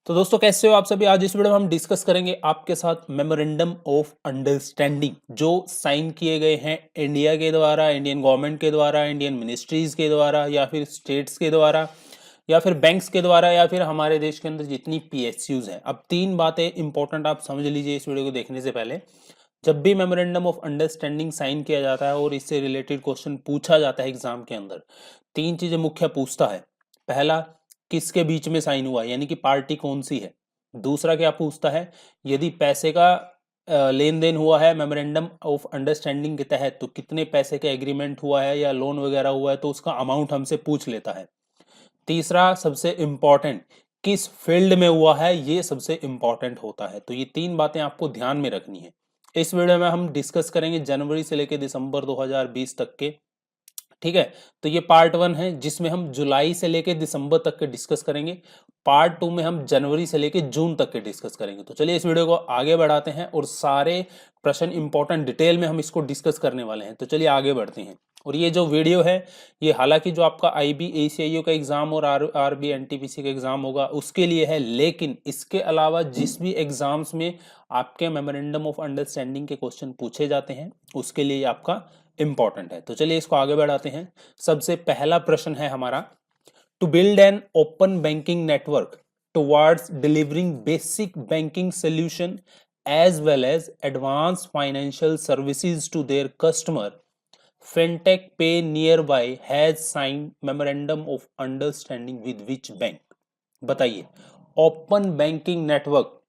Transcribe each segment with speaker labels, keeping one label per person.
Speaker 1: तो दोस्तों कैसे हो आप सभी। आज इस वीडियो में हम डिस्कस करेंगे आपके साथ मेमोरेंडम ऑफ अंडरस्टैंडिंग जो साइन किए गए हैं इंडिया के द्वारा, इंडियन गवर्नमेंट के द्वारा, इंडियन मिनिस्ट्रीज के द्वारा, या फिर स्टेट्स के द्वारा, या फिर बैंक्स के द्वारा, या फिर हमारे देश के अंदर जितनी पीएसयूज हैं। अब तीन बातें इंपॉर्टेंट आप समझ लीजिए इस वीडियो को देखने से पहले। जब भी मेमोरेंडम ऑफ अंडरस्टैंडिंग साइन किया जाता है और इससे रिलेटेड क्वेश्चन पूछा जाता है एग्जाम के अंदर, तीन चीजें मुख्य पूछता है। पहला, किसके बीच में साइन हुआ, यानी कि पार्टी कौन सी है। दूसरा क्या पूछता है, यदि पैसे का लेन देन हुआ है मेमोरेंडम ऑफ अंडरस्टैंडिंग के तहत तो कितने पैसे का एग्रीमेंट हुआ है या लोन वगैरह हुआ है, तो उसका अमाउंट हमसे पूछ लेता है। तीसरा सबसे इंपॉर्टेंट, किस फील्ड में हुआ है, ये सबसे इंपॉर्टेंट होता है। तो ये तीन बातें आपको ध्यान में रखनी है। इस वीडियो में हम डिस्कस करेंगे जनवरी से लेकर दिसंबर 2020 तक के। ठीक है, तो ये पार्ट 1 है जिसमें हम जुलाई से लेकर दिसंबर तक के डिस्कस करेंगे। पार्ट 2 में हम जनवरी से लेकर जून तक के डिस्कस करेंगे। तो चलिए इस वीडियो को आगे बढ़ाते हैं और सारे प्रश्न इंपॉर्टेंट डिटेल में हम इसको डिस्कस करने वाले हैं। तो चलिए आगे बढ़ते हैं। और ये जो वीडियो है, ये हालांकि जो आपका आईबी एसीआईओ का एग्जाम और आरबी एनटीपीसी का एग्जाम होगा उसके लिए है, लेकिन इसके अलावा जिस भी एग्जाम्स में आपके मेमोरेंडम ऑफ अंडरस्टैंडिंग के क्वेश्चन पूछे जाते हैं उसके लिए आपका इंपॉर्टेंट है। तो चलिए इसको आगे बढ़ाते हैं। सबसे पहला प्रश्न है हमारा, to build an open banking network towards delivering basic banking solution as well as advance financial services to their customer, fintech PayNearby has sign memorandum of understanding with which bank. बताइए, open banking network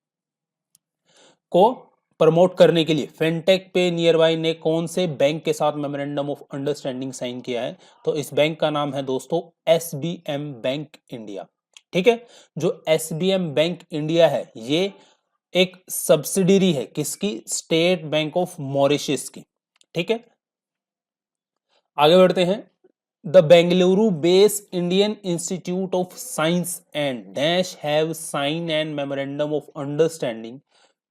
Speaker 1: को promote करने के लिए fintech पे near by ने कौन से bank के साथ मेमोरेंडम ऑफ अंडरस्टैंडिंग साइन किया है? तो इस बैंक का नाम है दोस्तों एसबीएम बैंक इंडिया। ठीक है, जो एसबीएम बैंक इंडिया है ये एक सब्सिडरी है किसकी? स्टेट बैंक ऑफ मॉरिशस की। ठीक है, आगे बढ़ते हैं। The Bengaluru based Indian institute of Science and dash have sign and memorandum of understanding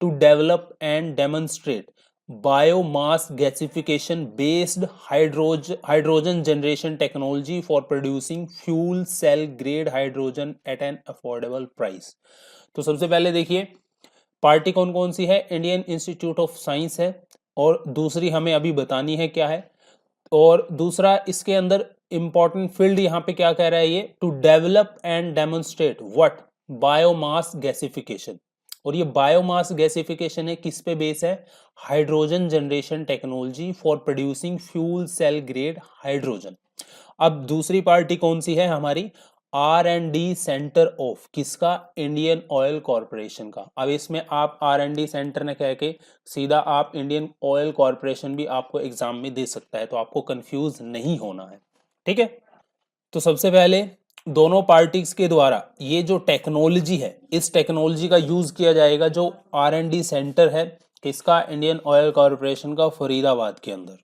Speaker 1: to develop and demonstrate biomass gasification based hydrogen generation technology for producing fuel cell grade hydrogen at an affordable price। तो सबसे पहले देखिए party कौन कौन सी है, Indian institute of science है, और दूसरी हमें अभी बतानी है क्या है, और दूसरा इसके अंदर इंपॉर्टेंट फील्ड यहां पे क्या कह रहा है ये, to develop and demonstrate what, biomass gasification. और ये बायोमास गैसिफिकेशन है किस पे बेस है? Hydrogen generation technology for producing fuel cell grade hydrogen. अब दूसरी पार्टी कौन सी है हमारी? R&D सेंटर ऑफ किसका? इंडियन ऑयल कॉरपोरेशन का। अब इसमें आप R&D सेंटर ने कह के सीधा आप इंडियन ऑयल कॉरपोरेशन भी आपको एग्जाम में दे सकता है, तो आपको कंफ्यूज नहीं होना है। ठीक है, तो सबसे पहले दोनों पार्टीज के द्वारा ये जो टेक्नोलॉजी है इस टेक्नोलॉजी का यूज किया जाएगा जो R&D सेंटर है किसका? इंडियन ऑयल कॉरपोरेशन का, फरीदाबाद के अंदर।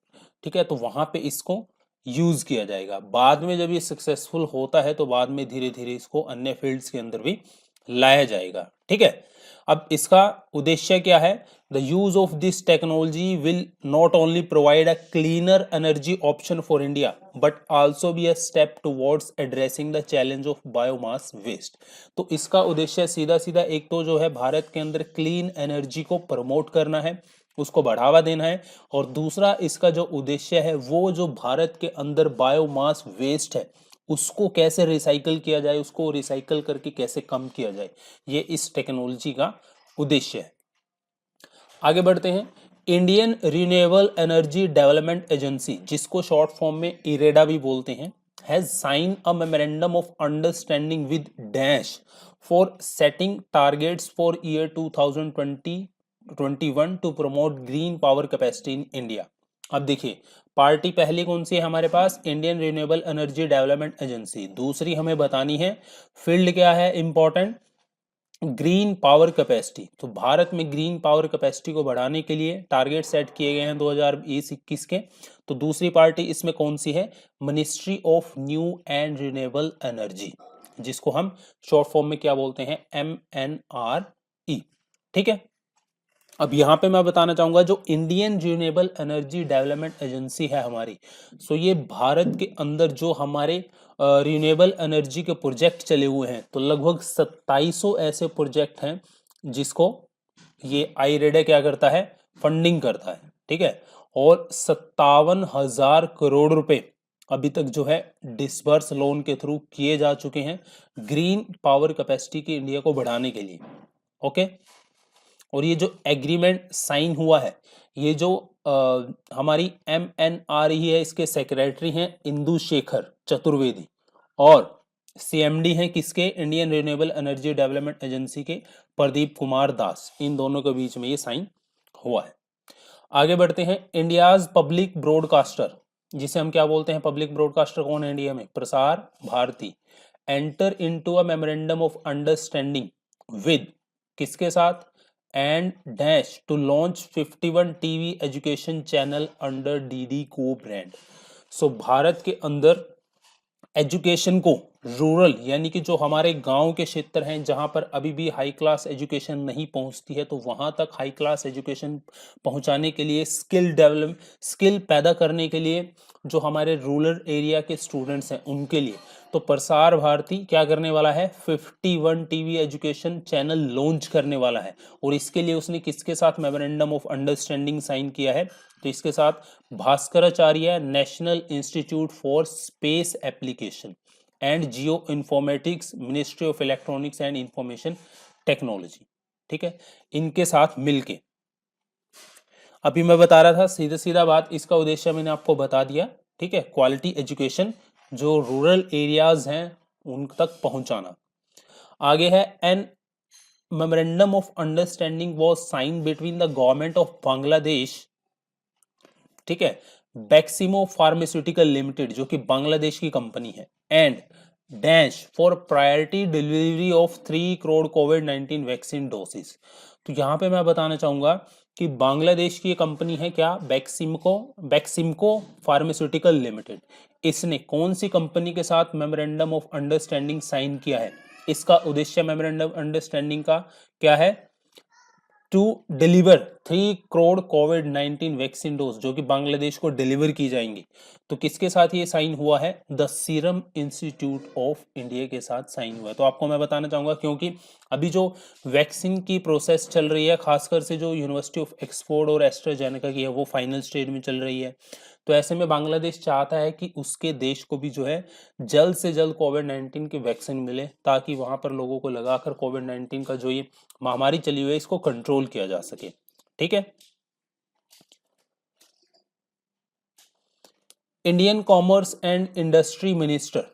Speaker 1: ठीक है, तो वहां पे इसको यूज किया जाएगा। बाद में जब ये सक्सेसफुल होता है तो बाद में धीरे धीरे इसको अन्य फील्ड्स के अंदर भी लाया जाएगा। ठीक है, अब इसका उद्देश्य क्या है? The use of this technology will not only provide a cleaner energy option for India but also be a step towards addressing the challenge of biomass waste. तो इसका उद्देश्य सीधा सीधा एक तो जो है भारत के अंदर क्लीन एनर्जी को प्रमोट करना है, उसको बढ़ावा देना है, और दूसरा इसका जो उद्देश्य है वो जो भारत के अंदर बायोमास वेस्ट है उसको कैसे रिसाइकल किया जाए, उसको रिसाइकल करके कैसे कम किया जाए, ये इस टेक्नोलॉजी का उद्देश्य है। आगे बढ़ते हैं। Indian renewable energy development agency, जिसको शॉर्ट फॉर्म में इरेडा भी बोलते हैं, has sign a memorandum of understanding with dash for setting targets for year 2021 to promote green power capacity in India. अब देखिए पार्टी पहली कौन सी है हमारे पास? Indian renewable energy development agency. दूसरी हमें बतानी है फील्ड क्या है इंपॉर्टेंट, ग्रीन पावर कैपेसिटी। तो भारत में ग्रीन पावर कैपेसिटी को बढ़ाने के लिए टारगेट सेट किए गए हैं 2020-21 के। तो दूसरी पार्टी इसमें कौन सी है? Ministry of New and Renewable Energy, जिसको हम शॉर्ट फॉर्म में क्या बोलते हैं? MNRE। ठीक है, अब यहां पे मैं बताना चाहूंगा जो Indian renewable energy development agency है हमारी, सो ये भारत के अंदर जो हमारे रिन्यूएबल एनर्जी के प्रोजेक्ट चले हुए हैं, तो लगभग 2700 ऐसे प्रोजेक्ट हैं जिसको ये आईरेडा क्या करता है, फंडिंग करता है, ठीक है। और 57,000 करोड़ रुपए अभी तक जो है डिसबर्स लोन के थ्रू किए जा चुके हैं ग्रीन पावर कैपेसिटी की इंडिया को बढ़ाने के लिए, ओके। और ये जो एग्रीमेंट साइन हुआ है, ये जो हमारी MNRE है, इसके सेक्रेटरी हैं इंदु शेखर चतुर्वेदी, और CMD हैं किसके, Indian renewable energy development agency के प्रदीप कुमार दास, इन दोनों के बीच में ये साइन हुआ है। आगे बढ़ते हैं, इंडियाज पब्लिक ब्रॉडकास्टर, जिसे हम क्या बोलते हैं, पब्लिक ब्रॉडकास्टर कौन है इंडिया में, Prasar Bharati, enter into a memorandum of understanding with, किसके साथ, and dash to launch 51 TV education channel under DD को ब्रांड। सो भारत के अंदर एजुकेशन को रूरल यानी कि जो हमारे गांव के क्षेत्र हैं जहां पर अभी भी हाई क्लास एजुकेशन नहीं पहुंचती है, तो वहां तक हाई क्लास एजुकेशन पहुंचाने के लिए, स्किल पैदा करने के लिए, जो हमारे रूरल एरिया के स्टूडेंट्स हैं उनके लिए, तो प्रसार भारती क्या करने वाला है, 51 टीवी एजुकेशन चैनल लॉन्च करने वाला है। और इसके लिए उसने किसके साथ मेमोरेंडम ऑफ अंडरस्टैंडिंग साइन किया है, तो इसके साथ Bhaskaracharya national institute for space application and geo informatics, ministry of electronics and information technology, ठीक है, इनके साथ मिलके। अभी मैं बता रहा था सीधा सीधा बात, इसका उद्देश्य मैंने आपको बता दिया, ठीक है, क्वालिटी एजुकेशन जो रूरल एरियाज हैं उन तक पहुंचाना। आगे है, an memorandum of understanding was sign between the government of Bangladesh, ठीक है, बैक्सिमो फार्मास्यूटिकल लिमिटेड जो कि बांग्लादेश की कंपनी है, and dash for priority delivery of 3 crore कोविड-19 वैक्सीन डोसेस। तो यहां पे मैं बताना चाहूंगा कि बांग्लादेश की कंपनी है क्या, बैक्सिमको फार्मास्यूटिकल लिमिटेड। इसने कौन सी कंपनी के साथ मेमोरेंडम ऑफ अंडरस्टैंडिंग साइन किया है, इसका उद्देश्य मेमोरेंडम अंडरस्टैंडिंग का क्या है, टू डिलीवर 3 करोड़ कोविड-19 वैक्सीन डोज जो कि बांग्लादेश को डिलीवर की जाएंगी। तो किसके साथ ये साइन हुआ है, the serum institute of India के साथ साइन हुआ है। तो आपको मैं बताना चाहूंगा, क्योंकि अभी जो वैक्सीन की प्रोसेस चल रही है, खासकर से जो यूनिवर्सिटी ऑफ एक्सफोर्ड और एस्ट्राजेनेका की है, वो फाइनल स्टेज में चल रही है। तो ऐसे में बांग्लादेश चाहता है कि उसके देश को भी जो है जल्द से जल्द कोविड-19 की वैक्सीन मिले, ताकि वहां पर लोगों को लगाकर कोविड-19 का जो ये महामारी चली हुई है इसको कंट्रोल किया जा सके, ठीक है। Indian commerce and industry minister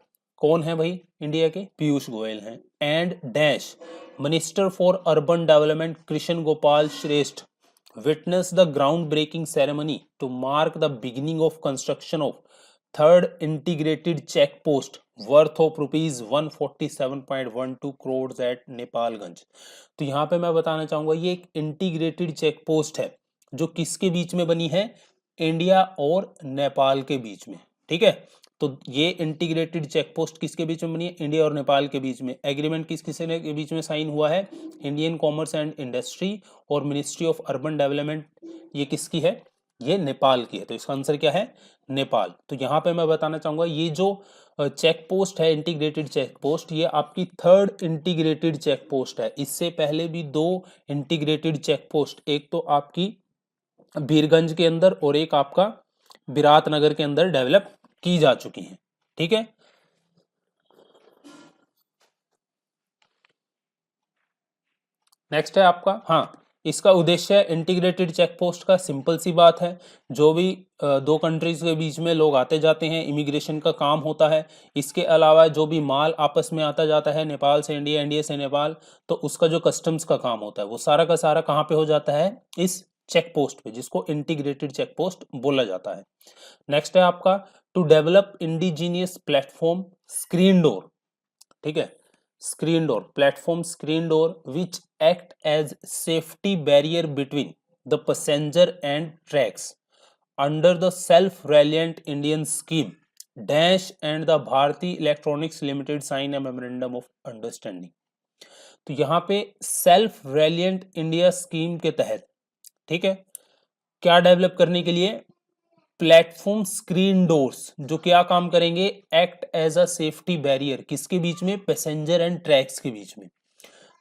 Speaker 1: कौन है भाई, इंडिया के पीयूष गोयल हैं, and dash minister for urban development Krishna Gopal श्रेष्ठ witnessed the groundbreaking ceremony to mark the beginning of construction of third integrated check post worth of rupees 147.12 crores at Nepalganj. तो यहाँ पे मैं बताना चाहूंगा, ये एक इंटीग्रेटेड चेक पोस्ट है जो किसके बीच में बनी है, इंडिया और नेपाल के बीच में, ठीक है। तो ये इंटीग्रेटेड चेक पोस्ट किसके बीच में बनी है, इंडिया और नेपाल के बीच में। एग्रीमेंट किसके के बीच में साइन हुआ है, इंडियन कॉमर्स एंड इंडस्ट्री और मिनिस्ट्री ऑफ अर्बन डेवलपमेंट, ये किसकी है, ये नेपाल की है। तो इसका आंसर क्या है, नेपाल। तो यहाँ पे मैं बताना चाहूंगा, ये जो चेक पोस्ट है इंटीग्रेटेड चेक पोस्ट, ये आपकी थर्ड इंटीग्रेटेड चेक पोस्ट है। इससे पहले भी 2 इंटीग्रेटेड चेक पोस्ट, एक तो आपकी बीरगंज के अंदर और एक आपका विराटनगर के अंदर डेवलप की जा चुकी हैं, ठीक है। नेक्स्ट है आपका, हाँ, इसका उद्देश्य इंटीग्रेटेड चेक पोस्ट का सिंपल सी बात है, जो भी 2 कंट्रीज के बीच में लोग आते जाते हैं, इमिग्रेशन का काम होता है। इसके अलावा जो भी माल आपस में आता जाता है, नेपाल से इंडिया, इंडिया से नेपाल, तो उसका जो कस्टम्स का काम होता है वो सारा का सारा कहाँ पे हो जाता है, इस चेक पोस्ट पे, जिसको इंटीग्रेटेड चेक पोस्ट बोला जाता है। नेक्स्ट है आपका, to develop indigenous platform screen door, ठीक है, screen door platform, screen door which act as safety barrier between the passenger and tracks under the self reliant Indian scheme dash and the Bharati electronics limited sign a memorandum of understanding. तो यहाँ पे self रेलिएंट India scheme के तहत, ठीक है, क्या develop करने के लिए, प्लेटफॉर्म स्क्रीन डोर्स जो क्या काम करेंगे, act as a safety barrier, किसके बीच में, पैसेंजर एंड ट्रैक्स के बीच में।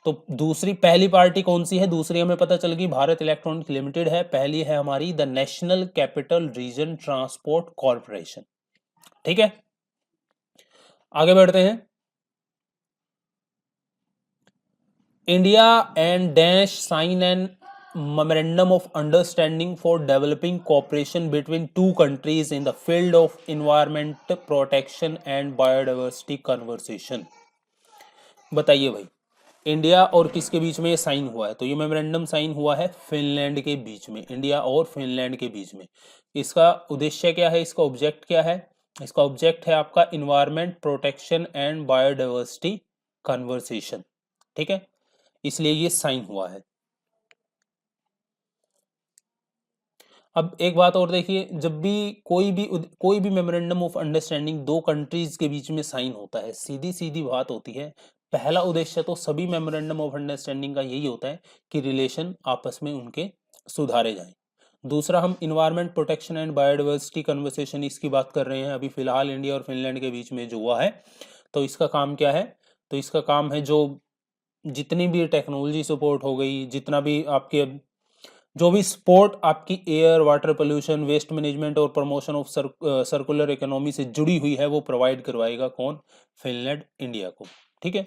Speaker 1: तो दूसरी, पहली पार्टी कौन सी है, दूसरी हमें पता चल गई भारत इलेक्ट्रॉनिक्स लिमिटेड है, पहली है हमारी the National Capital Region Transport Corporation. ठीक है, आगे बढ़ते हैं। India and dash sign an memorandum of understanding for developing cooperation between two countries in the field of environment protection and biodiversity conservation। बताइए भाई, इंडिया और किसके बीच में ये साइन हुआ है, तो ये मेमोरेंडम साइन हुआ है फिनलैंड के बीच में, इंडिया और फिनलैंड के बीच में। इसका उद्देश्य क्या है, इसका ऑब्जेक्ट क्या है, इसका ऑब्जेक्ट है आपका environment protection and biodiversity conversation. ठीक है, इसलिए ये साइन हुआ है। अब एक बात और देखिए, जब भी कोई भी मेमोरेंडम ऑफ अंडरस्टैंडिंग दो कंट्रीज के बीच में साइन होता है, सीधी सीधी बात होती है, पहला उद्देश्य तो सभी मेमोरेंडम ऑफ अंडरस्टैंडिंग का यही होता है कि रिलेशन आपस में उनके सुधारे जाएं। दूसरा, हम environment protection and biodiversity conversation इसकी बात कर रहे हैं अभी फिलहाल इंडिया और फिनलैंड के बीच में जो हुआ है। तो इसका काम क्या है, तो इसका काम है जो जितनी भी टेक्नोलॉजी सपोर्ट हो गई, जितना भी आपके जो भी सपोर्ट आपकी air water pollution waste management और प्रमोशन ऑफ सर्कुलर इकोनॉमी से जुड़ी हुई है, वो प्रोवाइड करवाएगा कौन, फिनलैंड इंडिया को। ठीक है,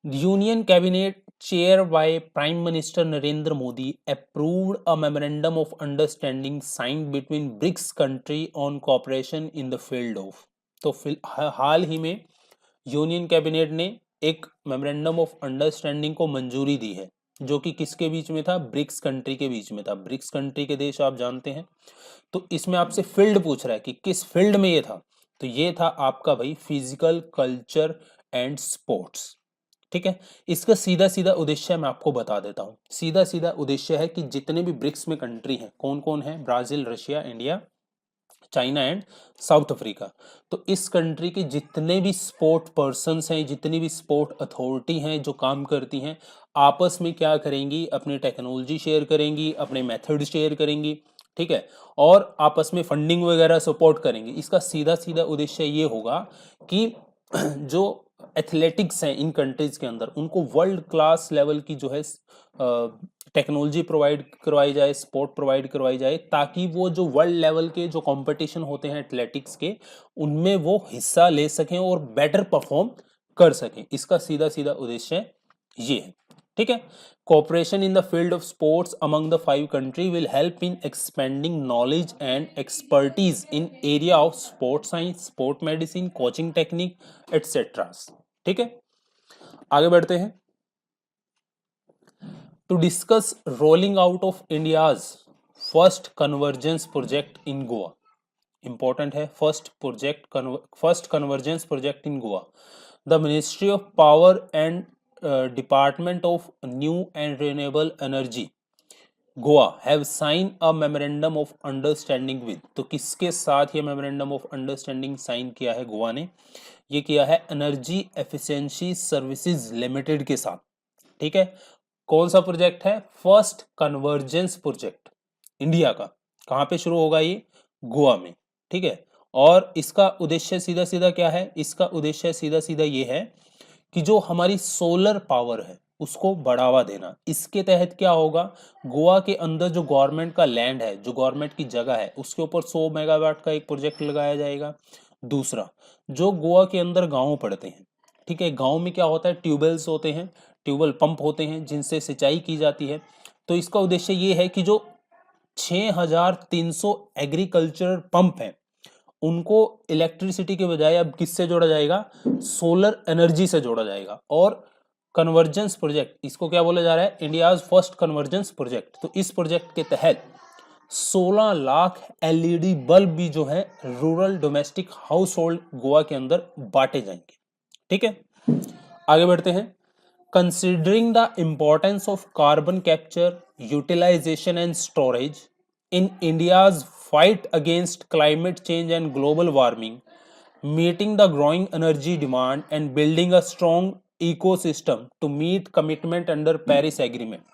Speaker 1: union cabinet chair by prime minister Narendra Modi approved a memorandum of understanding signed between BRICS country on cooperation in the field of. तो हाल ही में यूनियन कैबिनेट ने एक मेमोरेंडम ऑफ अंडरस्टैंडिंग को मंजूरी दी है, जो कि किसके बीच में था, ब्रिक्स कंट्री के बीच में था। ब्रिक्स कंट्री के देश आप जानते हैं। तो इसमें आपसे फील्ड पूछ रहा है कि किस फील्ड में ये था, तो ये था आपका भाई फिजिकल कल्चर एंड स्पोर्ट्स। ठीक है, इसका सीधा सीधा उद्देश्य मैं आपको बता देता हूं। सीधा सीधा उद्देश्य है कि जितने भी ब्रिक्स में कंट्री हैं, कौन कौन है, Brazil, Russia, India, China and south Africa. तो इस कंट्री के जितने भी स्पोर्ट पर्सन्स हैं, जितनी भी स्पोर्ट अथॉरिटी हैं जो काम करती हैं, आपस में क्या करेंगी, अपनी टेक्नोलॉजी शेयर करेंगी, अपने मेथड शेयर करेंगी। ठीक है, और आपस में फंडिंग वगैरह सपोर्ट करेंगे। इसका सीधा सीधा उद्देश्य ये होगा कि जो एथलेटिक्स हैं इन कंट्रीज के अंदर, उनको वर्ल्ड क्लास लेवल की जो है टेक्नोलॉजी प्रोवाइड करवाई जाए, स्पोर्ट प्रोवाइड करवाई जाए, ताकि वो जो वर्ल्ड लेवल के जो कंपटीशन होते हैं एथलेटिक्स के, उनमें वो हिस्सा ले सकें और बेटर परफॉर्म कर सकें। इसका सीधा सीधा उद्देश्य ये है। ठीक है, cooperation in the field of sports among the 5 countries will help in expanding knowledge and expertise in area of sport science, sport medicine, coaching technique, etc. ठीक है, आगे बढ़ते हैं। To discuss rolling out of India's first convergence project in Goa. Important है, first convergence project in Goa. The Ministry of Power and Department of New and Renewable Energy Goa have signed a memorandum of understanding with। तो किसके साथ ये memorandum of understanding sign किया है गोवा ने, ये किया है एनर्जी एफिशिएंसी सर्विसेज लिमिटेड के साथ। ठीक है, कौन सा प्रोजेक्ट है, फर्स्ट कन्वर्जेंस प्रोजेक्ट इंडिया का। कहां पे शुरू होगा ये, गोवा में। ठीक है, और इसका उद्देश्य सीधा सीधा क्या है, इसका उद्देश्य सीधा सीधा ये है कि जो हमारी सोलर पावर है उसको बढ़ावा देना। इसके तहत क्या होगा, गोवा के अंदर जो गवर्नमेंट का लैंड है, जो गवर्नमेंट की जगह है, उसके ऊपर 100 मेगावाट का एक प्रोजेक्ट लगाया जाएगा। दूसरा, जो गोवा के अंदर गांव पड़ते हैं, ठीक है, गांव में क्या होता है, ट्यूबवेल्स होते हैं, ट्यूबवेल पंप होते हैं जिनसे सिंचाई की जाती है। तो इसका उद्देश्य ये है कि जो 6300 एग्रीकल्चर पंप हैं, उनको इलेक्ट्रिसिटी के बजाय अब किससे जोड़ा जाएगा, सोलर एनर्जी से जोड़ा जाएगा। और कन्वर्जेंस प्रोजेक्ट, इसको क्या बोला जा रहा है, इंडियाज फर्स्ट कन्वर्जेंस प्रोजेक्ट। तो इस प्रोजेक्ट के तहत 16 लाख एलईडी बल्ब भी जो है rural domestic house hold Goa के अंदर बांटे जाएंगे। ठीक है, आगे बढ़ते हैं। Considering the importance of carbon capture, utilization and storage in India's fight against climate change and global warming, meeting the growing energy demand and building a strong ecosystem to meet commitment under Paris Agreement,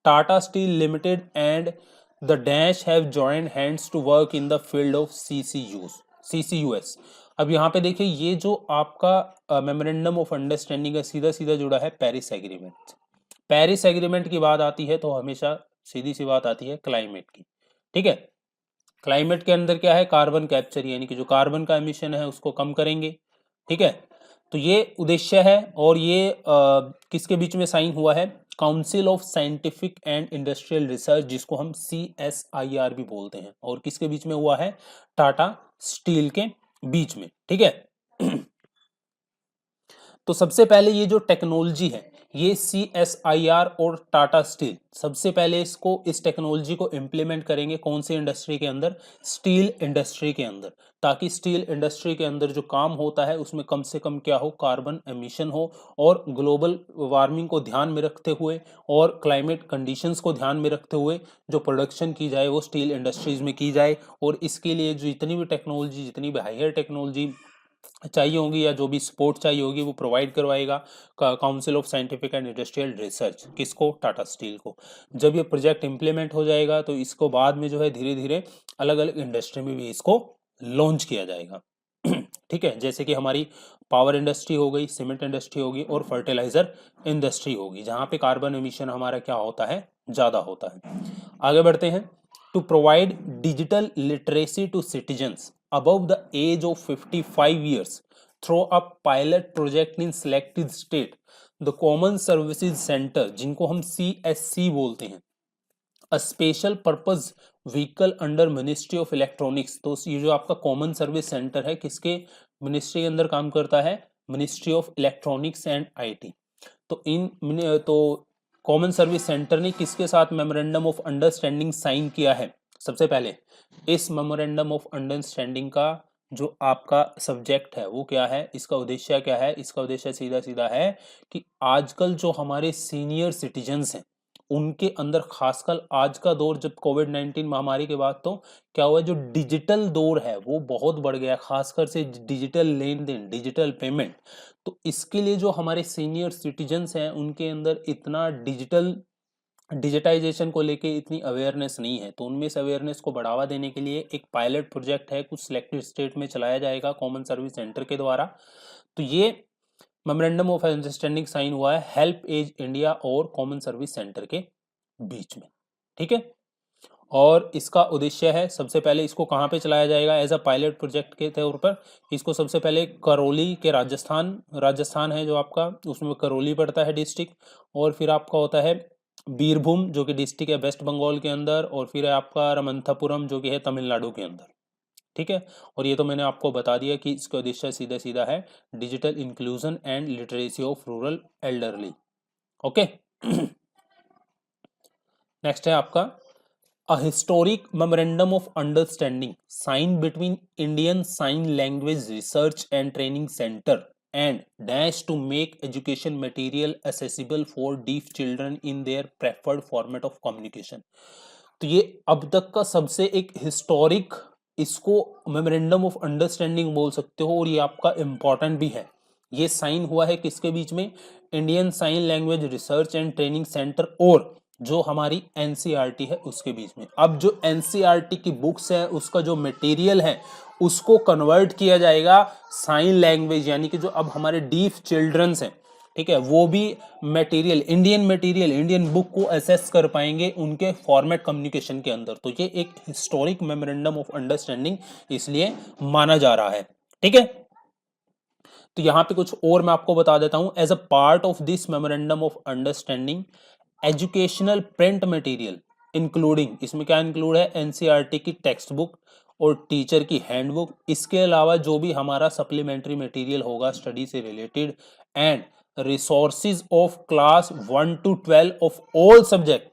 Speaker 1: Tata Steel Limited and the dash have joined hands to work in the field of CCUS। अब यहाँ पे देखिए, ये जो आपका memorandum of understanding है, सीधा सीधा जुड़ा है पेरिस एग्रीमेंट। पेरिस एग्रीमेंट की बात आती है तो हमेशा सीधी सी बात आती है क्लाइमेट की। ठीक है, क्लाइमेट के अंदर क्या है, कार्बन कैप्चर, यानी कि जो कार्बन का एमिशन है उसको कम करेंगे। ठीक है, तो ये उद्देश्य है। और ये किसके बीच में साइन हुआ है, council of scientific and industrial research, जिसको हम CSIR भी बोलते हैं, और किसके बीच में हुआ है, टाटा स्टील के बीच में। ठीक है तो सबसे पहले ये जो टेक्नोलॉजी है, ये CSIR और टाटा स्टील सबसे पहले इस टेक्नोलॉजी को इम्प्लीमेंट करेंगे कौन सी इंडस्ट्री के अंदर, स्टील इंडस्ट्री के अंदर, ताकि स्टील इंडस्ट्री के अंदर जो काम होता है उसमें कम से कम क्या हो, कार्बन एमिशन हो, और ग्लोबल वार्मिंग को ध्यान में रखते हुए और क्लाइमेट कंडीशंस को ध्यान में रखते हुए जो प्रोडक्शन की जाए वो स्टील इंडस्ट्रीज में की जाए। और इसके लिए जो जितनी भी टेक्नोलॉजी, जितनी भी हायर टेक्नोलॉजी चाहिए होगी या जो भी सपोर्ट चाहिए होगी वो प्रोवाइड करवाएगा council of scientific and industrial research, किसको, टाटा स्टील को। जब ये प्रोजेक्ट इंप्लीमेंट हो जाएगा तो इसको बाद में जो है धीरे धीरे अलग अलग इंडस्ट्री में भी इसको लॉन्च किया जाएगा। ठीक है, जैसे कि हमारी पावर इंडस्ट्री हो गई, सीमेंट इंडस्ट्री होगी और फर्टिलाइजर इंडस्ट्री होगी, जहां पे कार्बन एमिशन हमारा क्या होता है, ज्यादा होता है। आगे बढ़ते हैं। To provide digital literacy to citizens above the age of 55 years through a pilot project in selected state, the Common Services Center, जिनको हम CSC बोलते हैं, a special purpose vehicle under Ministry of Electronics। तो ये जो आपका common service centre है किसके मिनिस्ट्री के अंदर काम करता है, ministry of electronics and IT। तो कॉमन सर्विस सेंटर ने किसके साथ मेमोरेंडम ऑफ अंडरस्टैंडिंग साइन किया है, सबसे पहले इस मेमोरेंडम ऑफ अंडरस्टैंडिंग का जो आपका सब्जेक्ट है वो क्या है, इसका उद्देश्य क्या है, इसका उद्देश्य सीधा सीधा है कि आजकल जो हमारे सीनियर सिटीजन्स हैं उनके अंदर, खासकर आज का दौर जब कोविड-19 महामारी के बाद, तो क्या हुआ, जो डिजिटल दौर है वो बहुत बढ़ गया, खासकर से डिजिटल लेन देन, डिजिटल पेमेंट। तो इसके लिए जो हमारे सीनियर सिटीजन्स हैं उनके अंदर इतना डिजिटाइजेशन को लेके इतनी अवेयरनेस नहीं है, तो उनमें इस अवेयरनेस को बढ़ावा देने के लिए एक पायलट प्रोजेक्ट है, कुछ सिलेक्टेड स्टेट में चलाया जाएगा कॉमन सर्विस सेंटर के द्वारा। तो ये मेमोरेंडम ऑफ अंडरस्टैंडिंग साइन हुआ है हेल्प एज इंडिया और कॉमन सर्विस सेंटर के बीच में। ठीक है, और इसका उद्देश्य है, सबसे पहले इसको कहाँ पे चलाया जाएगा, एज अ पायलट प्रोजेक्ट के तौर पर इसको सबसे पहले करौली के राजस्थान है जो आपका, उसमें करौली पड़ता है डिस्ट्रिक्ट, और फिर आपका होता है बीरभूम जो कि डिस्ट्रिक्ट है वेस्ट बंगाल के अंदर, और फिर है आपका रमंथापुरम जो कि है तमिलनाडु के अंदर। ठीक है, और ये तो मैंने आपको बता दिया कि इसका उद्देश्य सीधा सीधा है digital inclusion and literacy of rural elderly. Okay, next है आपका A historic memorandum of understanding signed between Indian Sign Language Research and Training Center and dash to make education material accessible for deaf children in their preferred format of communication। तो ये अब तक का सबसे एक historic, इसको memorandum of understanding बोल सकते हो, और ये आपका इम्पॉर्टेंट भी है। ये साइन हुआ है किसके बीच में, Indian Sign Language Research and Training Centre और जो हमारी NCERT है उसके बीच में। अब जो NCERT की बुक्स है उसका जो मटेरियल है उसको कन्वर्ट किया जाएगा साइन लैंग्वेज, यानी कि जो अब हमारे डीफ चिल्ड्रंस हैं, ठीक है, वो भी मटेरियल, इंडियन बुक को एसेस कर पाएंगे उनके फॉर्मेट कम्युनिकेशन के अंदर। तो ये एक हिस्टोरिक मेमोरेंडम ऑफ अंडरस्टैंडिंग इसलिए माना जा रहा है। ठीक है, तो यहां पे कुछ और मैं आपको बता देता हूं। As a part of this memorandum of understanding educational print material including, इसमें क्या इंक्लूड है, NCERT की टेक्स्ट बुक और टीचर की हैंडबुक, इसके अलावा जो भी हमारा सप्लीमेंट्री मटेरियल होगा स्टडी से related, and resources of class 1 to 12 of all subject.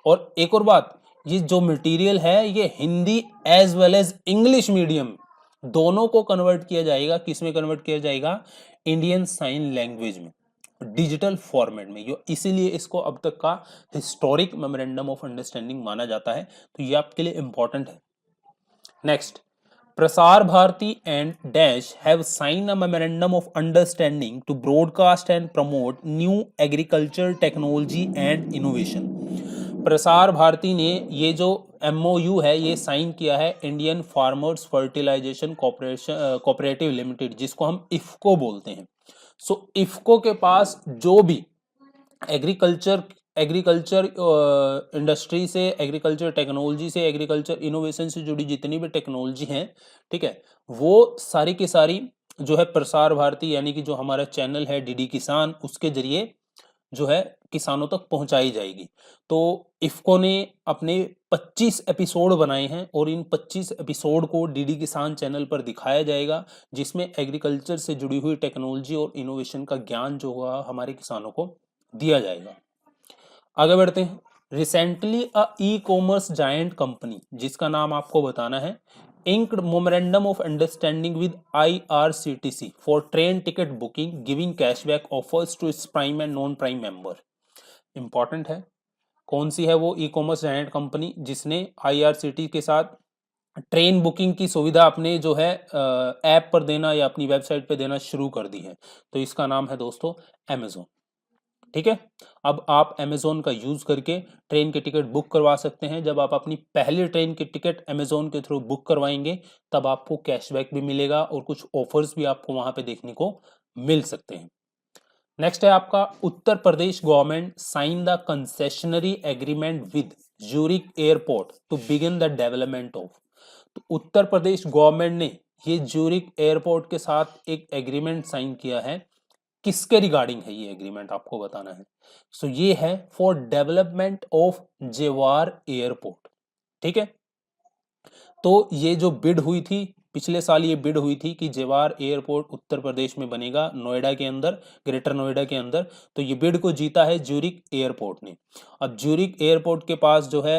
Speaker 1: और एक और बात, ये जो मटेरियल है ये Hindi as well as English medium दोनों को कन्वर्ट किया जाएगा, किसमें कन्वर्ट किया जाएगा, इंडियन साइन लैंग्वेज में, डिजिटल फॉर्मेट में। इसीलिए इसको अब तक का हिस्टोरिक मेमोरेंडम ऑफ अंडरस्टैंडिंग माना जाता है, तो ये आपके लिए इंपॉर्टेंट है। Next, Prasar Bharati and dash have sign a memorandum of understanding to broadcast and promote new agriculture technology and innovation. Prasar Bharati ने ये जो MOU है ये साइन किया है Indian Farmers Fertilisation Cooperative Limited, जिसको हम इफको बोलते हैं। सो इफको के पास जो भी एग्रीकल्चर इंडस्ट्री से, एग्रीकल्चर टेक्नोलॉजी से, एग्रीकल्चर इनोवेशन से जुड़ी जितनी भी टेक्नोलॉजी हैं, ठीक है, वो सारी की सारी जो है प्रसार भारती यानी कि जो हमारा चैनल है DD किसान, उसके जरिए जो है किसानों तक पहुंचाई जाएगी। तो इफको ने अपने 25 एपिसोड बनाए हैं और इन 25 एपिसोड को DD किसान चैनल पर दिखाया जाएगा, जिसमें एग्रीकल्चर से जुड़ी हुई टेक्नोलॉजी और इनोवेशन का ज्ञान जो होगा हमारे किसानों को दिया जाएगा। आगे बढ़ते हैं। रिसेंटली अ ई-कॉमर्स जायंट कंपनी, जिसका नाम आपको बताना है, inked memorandum of understanding with IRCTC for train ticket booking, giving cashback offers to its prime and non prime member। Important है। कौन सी है वो ई-कॉमर्स जायंट कंपनी जिसने IRCTC के साथ ट्रेन बुकिंग की सुविधा अपने जो है ऐप पर देना या अपनी वेबसाइट पे देना शुरू कर दी है? तो इसका नाम है दोस्तों Amazon। ठीक है, अब आप Amazon का यूज करके ट्रेन के टिकट बुक करवा सकते हैं। जब आप अपनी पहली ट्रेन की टिकट Amazon के थ्रू बुक करवाएंगे तब आपको कैशबैक भी मिलेगा और कुछ ऑफर्स भी आपको वहां पे देखने को मिल सकते हैं। नेक्स्ट है आपका Uttar Pradesh government sign the concessionary agreement with Zurich airport to begin the development of. तो उत्तर प्रदेश गवर्नमेंट ने ये ज्यूरिक एयरपोर्ट के साथ एक एग्रीमेंट साइन किया है। किसके रिगार्डिंग है ये एग्रीमेंट आपको बताना है। सो ये है फॉर डेवलपमेंट ऑफ जेवार एयरपोर्ट। ठीक है, तो ये जो बिड हुई थी पिछले साल, ये बिड हुई थी कि जेवार एयरपोर्ट उत्तर प्रदेश में बनेगा, नोएडा के अंदर, ग्रेटर नोएडा के अंदर। तो ये बिड को जीता है ज्यूरिक एयरपोर्ट ने। अब ज्यूरिक एयरपोर्ट के पास जो है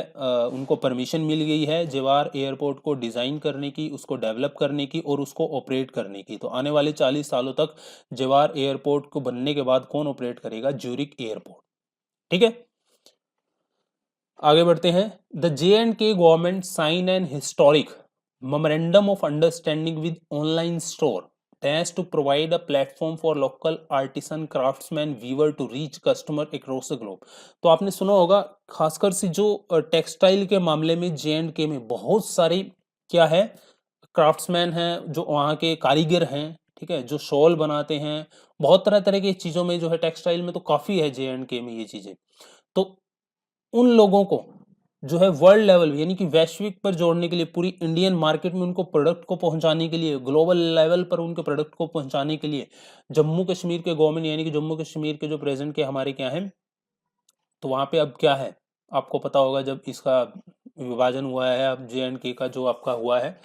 Speaker 1: उनको परमिशन मिल गई है जेवार एयरपोर्ट को डिजाइन करने की, उसको डेवलप करने की और उसको ऑपरेट करने की। तो आने वाले 40 सालों तक जेवार एयरपोर्ट को बनने के बाद कौन ऑपरेट करेगा? Zurich Airport. ठीक है, आगे बढ़ते हैं। The J&K government sign an historic memorandum of understanding with online store as to provide a platform for local artisan craftsman weaver to reach customer across the globe। तो आपने सुना होगा खासकर से जो टेक्सटाइल के मामले में J&K में बहुत सारी क्या है क्राफ्ट्समैन हैं, जो वहाँ के कारीगर हैं, ठीक है, जो शॉल बनाते हैं, बहुत तरह तरह की चीजों में जो है टेक्सटाइल में तो काफी है J&K में ये चीजें। तो उन लोगों को जो है वर्ल्ड लेवल यानी कि वैश्विक पर जोड़ने के लिए, पूरी इंडियन मार्केट में उनको प्रोडक्ट को पहुंचाने के लिए, ग्लोबल लेवल पर उनके प्रोडक्ट को पहुंचाने के लिए जम्मू कश्मीर के गवर्नमेंट यानी कि जम्मू कश्मीर के जो प्रेजेंट के हमारे क्या है, तो वहां पे अब क्या है आपको पता होगा, जब इसका विभाजन हुआ है, अब J&K का जो आपका हुआ है,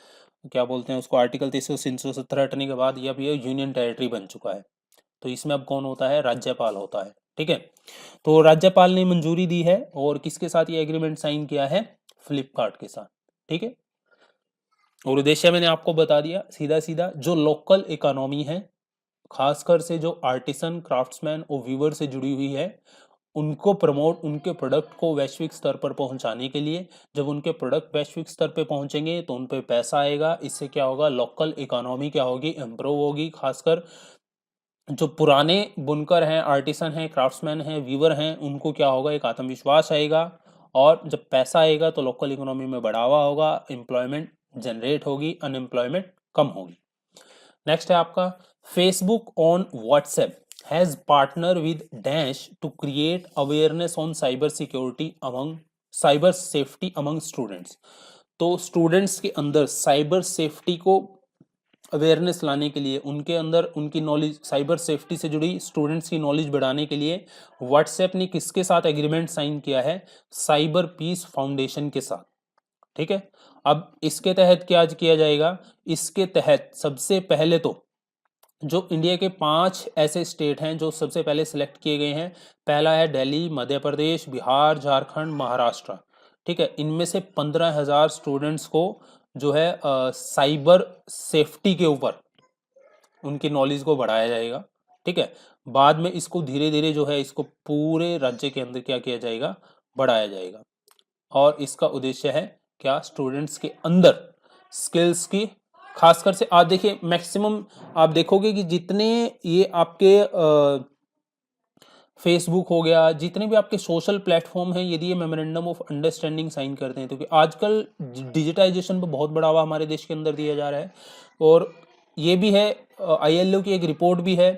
Speaker 1: क्या बोलते हैं उसको, आर्टिकल 370 हटने के बाद अब ये यूनियन टेरिटरी बन चुका है। तो इसमें अब कौन होता है? राज्यपाल होता है। ठीक है, तो राज्यपाल ने मंजूरी दी है और किसके साथ ये एग्रीमेंट साइन किया है? फ्लिपकार्ट के साथ। ठीक है, और उद्देश्य मैंने आपको बता दिया सीधा सीधा, जो लोकल इकोनॉमी है, खासकर से जो आर्टिसन, क्राफ्ट्समैन और वीवर से जुड़ी हुई है, उनको प्रमोट, उनके प्रोडक्ट को वैश्विक स्तर पर पहुंचाने के लिए। जब उनके प्रोडक्ट वैश्विक स्तर पर पहुंचेंगे तो उन पे पैसा आएगा, इससे क्या होगा? लोकल इकोनॉमी क्या होगी? इंप्रूव होगी। खासकर जो पुराने बुनकर हैं, आर्टिसन हैं, क्राफ्ट्समैन हैं, वीवर हैं, उनको क्या होगा? एक आत्मविश्वास आएगा, और जब पैसा आएगा तो लोकल इकोनॉमी में बढ़ावा होगा, एम्प्लॉयमेंट जनरेट होगी, अनएम्प्लॉयमेंट कम होगी। नेक्स्ट है आपका Facebook on WhatsApp has partner with dash to create awareness on cyber security among cyber safety among students. तो स्टूडेंट्स के अंदर साइबर सेफ्टी को अवेयरनेस लाने के लिए, उनके अंदर उनकी नॉलेज, साइबर सेफ्टी से जुड़ी स्टूडेंट्स की नॉलेज बढ़ाने के लिए व्हाट्सएप ने किसके साथ एग्रीमेंट साइन किया है? साइबर पीस फाउंडेशन के साथ। ठीक है, अब इसके तहत क्या किया जाएगा? इसके तहत सबसे पहले तो जो इंडिया के 5 ऐसे स्टेट हैं जो सबसे पहले सिलेक्ट किए गए हैं, पहला है दिल्ली, मध्य प्रदेश, बिहार, झारखंड, महाराष्ट्र। ठीक है, इनमें से 15,000 स्टूडेंट्स को जो है साइबर सेफ्टी के ऊपर उनकी नॉलेज को बढ़ाया जाएगा। ठीक है, बाद में इसको धीरे धीरे जो है इसको पूरे राज्य के अंदर क्या किया जाएगा? बढ़ाया जाएगा। और इसका उद्देश्य है क्या? स्टूडेंट्स के अंदर स्किल्स की, खासकर से आज देखिए मैक्सिमम आप देखोगे कि जितने ये आपके फेसबुक हो गया, जितने भी आपके सोशल प्लेटफॉर्म हैं, यदि ये मेमोरेंडम ऑफ अंडरस्टैंडिंग साइन करते हैं, तो कि आजकल डिजिटाइजेशन पर बहुत बढ़ावा हमारे देश के अंदर दिया जा रहा है। और ये भी है, ILO की एक रिपोर्ट भी है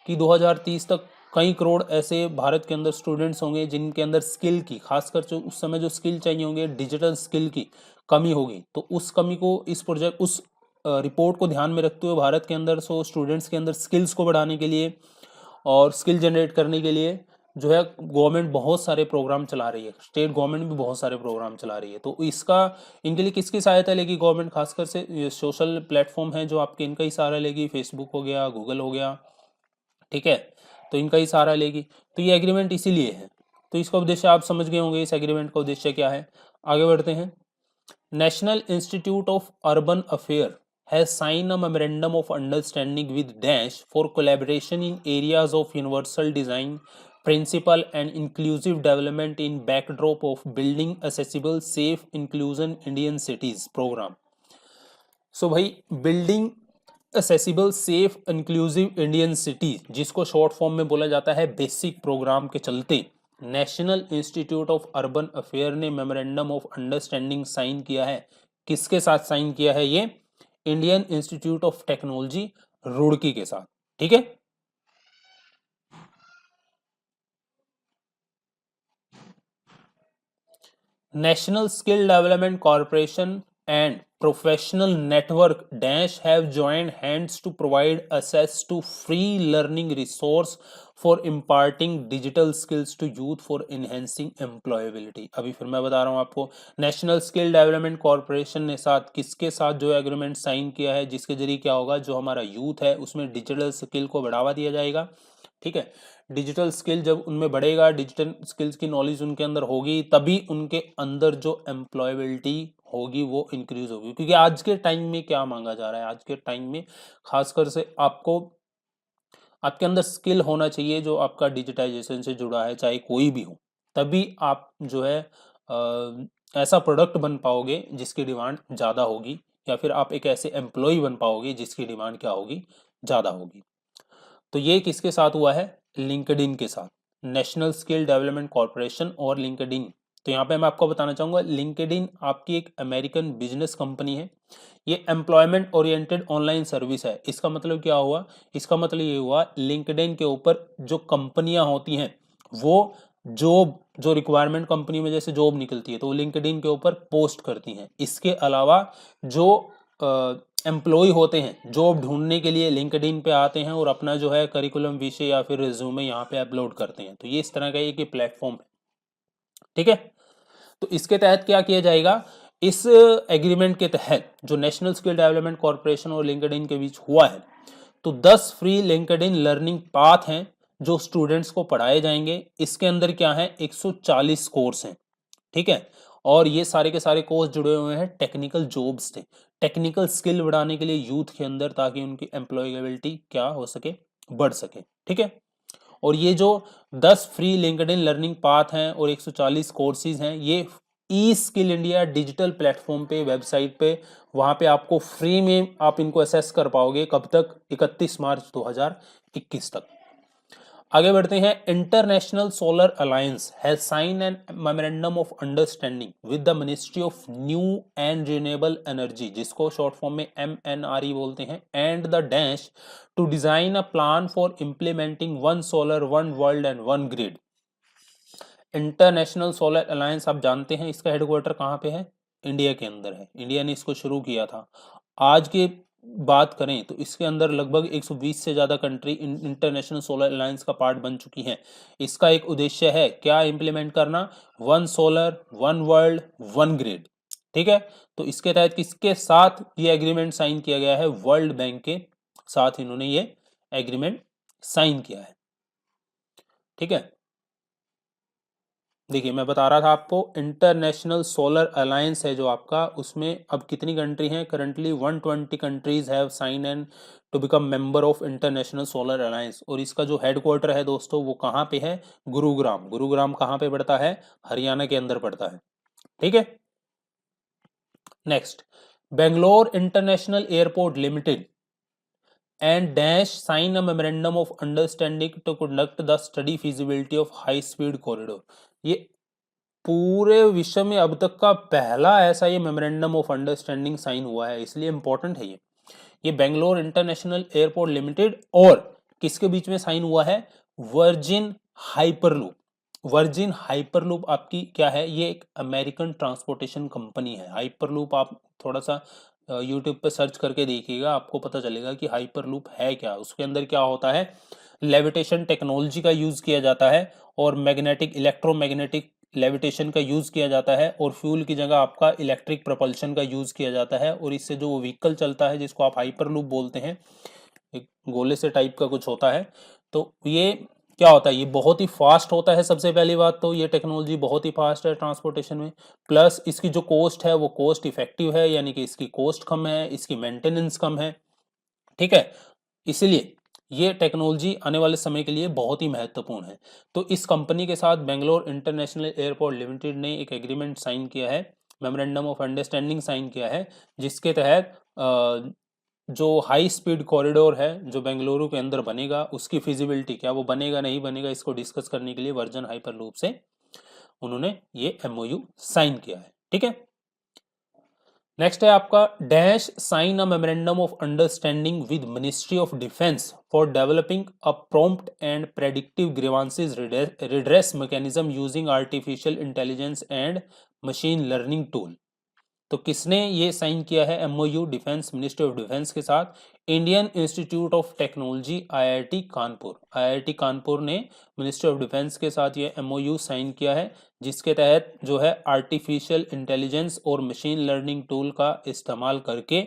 Speaker 1: कि 2030 तक कई करोड़ ऐसे भारत के अंदर स्टूडेंट्स होंगे जिनके अंदर स्किल की, खासकर जो उस समय जो स्किल चाहिए होंगे, डिजिटल स्किल की कमी होगी। तो उस कमी को उस रिपोर्ट को ध्यान में रखते हुए भारत के अंदर स्टूडेंट्स के अंदर स्किल्स को बढ़ाने के लिए और स्किल जनरेट करने के लिए जो है गवर्नमेंट बहुत सारे प्रोग्राम चला रही है, स्टेट गवर्नमेंट भी बहुत सारे प्रोग्राम चला रही है। तो इसका इनके लिए किसकी सहायता लेगी गवर्नमेंट? खासकर से सोशल प्लेटफॉर्म है जो आपके, इनका ही सहारा लेगी, फेसबुक हो गया, गूगल हो गया, ठीक है, तो इनका ही सहारा लेगी। तो ये एग्रीमेंट इसीलिए है। तो इसका उद्देश्य आप समझ गए होंगे, इस एग्रीमेंट का उद्देश्य क्या है। आगे बढ़ते हैं। National Institute of Urban Affairs has signed a memorandum of understanding with Dash for collaboration in areas of universal design principle and inclusive development in backdrop of building accessible safe inclusion Indian cities program. So भाई, building accessible safe inclusive Indian cities, जिसको short form में बोला जाता है basic programme के चलते national institute of urban affair ने memorandum of understanding sign किया है। किसके साथ साइन किया है? ये Indian institute of technology Roorkee के साथ, ठीक है। National Skill Development Corporation and Professional Network Dash have joined hands to provide access to free learning resource for imparting digital skills to youth for enhancing employability। अभी फिर मैं बता रहा हूँ आपको, नेशनल स्किल डेवलपमेंट कॉर्पोरेशन ने साथ किसके साथ जो एग्रीमेंट साइन किया है, जिसके जरिए क्या होगा, जो हमारा यूथ है उसमें डिजिटल स्किल को बढ़ावा दिया जाएगा, ठीक है। डिजिटल स्किल जब उनमें बढ़ेगा, डिजिटल स्किल्स की नॉलेज उनके अंदर होगी, तभी उनके अंदर जो एम्प्लॉयबिलिटी होगी वो इंक्रीज होगी। क्योंकि आज के टाइम में क्या मांगा जा रहा है, आज के टाइम में खासकर से आपको, आपके अंदर स्किल होना चाहिए जो आपका डिजिटाइजेशन से जुड़ा है, चाहे कोई भी हो, तभी आप जो है ऐसा प्रोडक्ट बन पाओगे जिसकी डिमांड ज़्यादा होगी, या फिर आप एक ऐसे एम्प्लॉय बन पाओगे जिसकी डिमांड क्या होगी, ज़्यादा होगी। तो ये किसके साथ हुआ है? लिंक्डइन के साथ, नेशनल स्किल डेवलपमेंट कॉर्पोरेशन और लिंक्डइन। तो यहाँ पे मैं आपको बताना चाहूंगा, लिंक्डइन आपकी एक अमेरिकन बिजनेस कंपनी है। ये एम्प्लॉयमेंट ओरिएंटेड ऑनलाइन सर्विस है। इसका मतलब क्या हुआ? इसका मतलब ये हुआ, लिंक्डइन के ऊपर जो कंपनियां होती हैं वो जॉब, जो रिक्वायरमेंट कंपनी में जैसे जॉब निकलती है तो वो लिंक्डइन के ऊपर पोस्ट करती हैं। इसके अलावा जो एम्प्लॉय होते हैं जॉब ढूंढने के लिए लिंक्डइन पे आते हैं और अपना जो है करिकुलम विषय या फिर रिज्यूमे यहाँ पे अपलोड करते हैं। तो ये इस तरह का एक प्लेटफॉर्म है, ठीक है। तो इसके तहत क्या किया जाएगा, इस एग्रीमेंट के तहत जो नेशनल स्किल डेवलपमेंट कॉर्पोरेशन और लिंक्डइन के बीच हुआ है, तो 10 फ्री लिंक्डइन लर्निंग पाथ हैं जो स्टूडेंट्स को पढ़ाए जाएंगे। इसके अंदर क्या है, 140 कोर्स हैं, ठीक है। और ये सारे के सारे कोर्स जुड़े हुए हैं टेक्निकल जॉब्स से, टेक्निकल स्किल बढ़ाने के लिए यूथ के अंदर, ताकि उनकी एम्प्लॉयबिलिटी क्या हो सके, बढ़ सके, ठीक है। और ये जो 10 फ्री लिंक्डइन लर्निंग पाथ हैं और 140 कोर्सेज हैं, ये ई स्किल इंडिया डिजिटल प्लेटफॉर्म पे, वेबसाइट पे, वहां पे आपको फ्री में आप इनको एसेस कर पाओगे। कब तक? 31 मार्च 2021 तक। आगे बढ़ते हैं। International solar Alliance has sign an memorandum of understanding with the Ministry of New and Renewable Energy, जिसको शॉर्ट फॉर्म में MNRE बोलते हैं, and the dash to design a plan for implementing one solar one world and one grid. International solar Alliance आप जानते हैं इसका headquarter कहाँ पे है? इंडिया के अंदर है। इंडिया ने इसको शुरू किया था। आज के बात करें तो इसके अंदर लगभग 120 से ज़्यादा कंट्री इंटरनेशनल सोलर अलायंस का पार्ट बन चुकी हैं। इसका एक उद्देश्य है क्या इम्प्लीमेंट करना? One solar one world one grid, ठीक है। तो इसके तहत किसके साथ ये एग्रीमेंट साइन किया गया है? वर्ल्ड बैंक के साथ इन्होंने ये एग्रीमेंट साइन किया है, ठीक है। देखिए मैं बता रहा था आपको, इंटरनेशनल सोलर अलायंस है जो आपका, उसमें अब कितनी कंट्री हैं? Currently 120 countries have sign and to become member of international solar alliance. और इसका जो हेडक्वार्टर है दोस्तों वो कहाँ पे है? गुरुग्राम। गुरुग्राम कहाँ पे पड़ता है? हरियाणा के अंदर पड़ता है, ठीक है। Next, Bangalore international airport limited and dash sign a memorandum of understanding to conduct the study feasibility of high speed corridor. ये पूरे विश्व में अब तक का पहला ऐसा ये मेमोरेंडम ऑफ अंडरस्टैंडिंग साइन हुआ है, इसलिए इंपॉर्टेंट है ये बेंगलोर इंटरनेशनल एयरपोर्ट लिमिटेड और किसके बीच में साइन हुआ है? Virgin hyperloop. वर्जिन हाइपरलूप आपकी क्या है? ये एक अमेरिकन ट्रांसपोर्टेशन कंपनी है। हाइपरलूप आप थोड़ा सा यूट्यूब पे सर्च करके देखिएगा, आपको पता चलेगा कि हाइपरलूप है क्या। उसके अंदर क्या होता है? लेविटेशन टेक्नोलॉजी का यूज किया जाता है और मैग्नेटिक इलेक्ट्रोमैग्नेटिक लेविटेशन का यूज किया जाता है और फ्यूल की जगह आपका इलेक्ट्रिक प्रोपल्शन का यूज किया जाता है और इससे जो व्हीकल चलता है जिसको आप हाइपरलूप बोलते हैं, एक गोले से टाइप का कुछ होता है। तो ये क्या होता है? ये बहुत ही फास्ट होता है। सबसे पहली बात तो ये टेक्नोलॉजी बहुत ही फास्ट है ट्रांसपोर्टेशन में, प्लस इसकी जो कॉस्ट है वो कॉस्ट इफेक्टिव है, यानी कि इसकी कॉस्ट कम है, इसकी मेंटेनेंस कम है। ठीक है, इसलिए ये टेक्नोलॉजी आने वाले समय के लिए बहुत ही महत्वपूर्ण है। तो इस कंपनी के साथ बेंगलोर इंटरनेशनल एयरपोर्ट लिमिटेड ने एक एग्रीमेंट साइन किया है, मेमोरेंडम ऑफ अंडरस्टैंडिंग साइन किया है, जिसके तहत जो हाई स्पीड कॉरिडोर है जो बेंगलुरु के अंदर बनेगा, उसकी फिजिबिलिटी क्या वो बनेगा नहीं बनेगा, इसको डिस्कस करने के लिए वर्जन हाइपरलूप से उन्होंने ये एमओयू साइन किया है। ठीक है, नेक्स्ट है आपका dash sign a memorandum of understanding with ministry of defence for developing a prompt and predictive grievances redress mechanism using artificial intelligence and machine learning tool. तो किसने ये साइन किया है MoU? Defence ministry of defence के साथ Indian institute of technology IIT Kanpur. IIT Kanpur ने ministry of defence के साथ ये एमओयू साइन किया है, जिसके तहत जो है आर्टिफिशियल इंटेलिजेंस और मशीन लर्निंग टूल का इस्तेमाल करके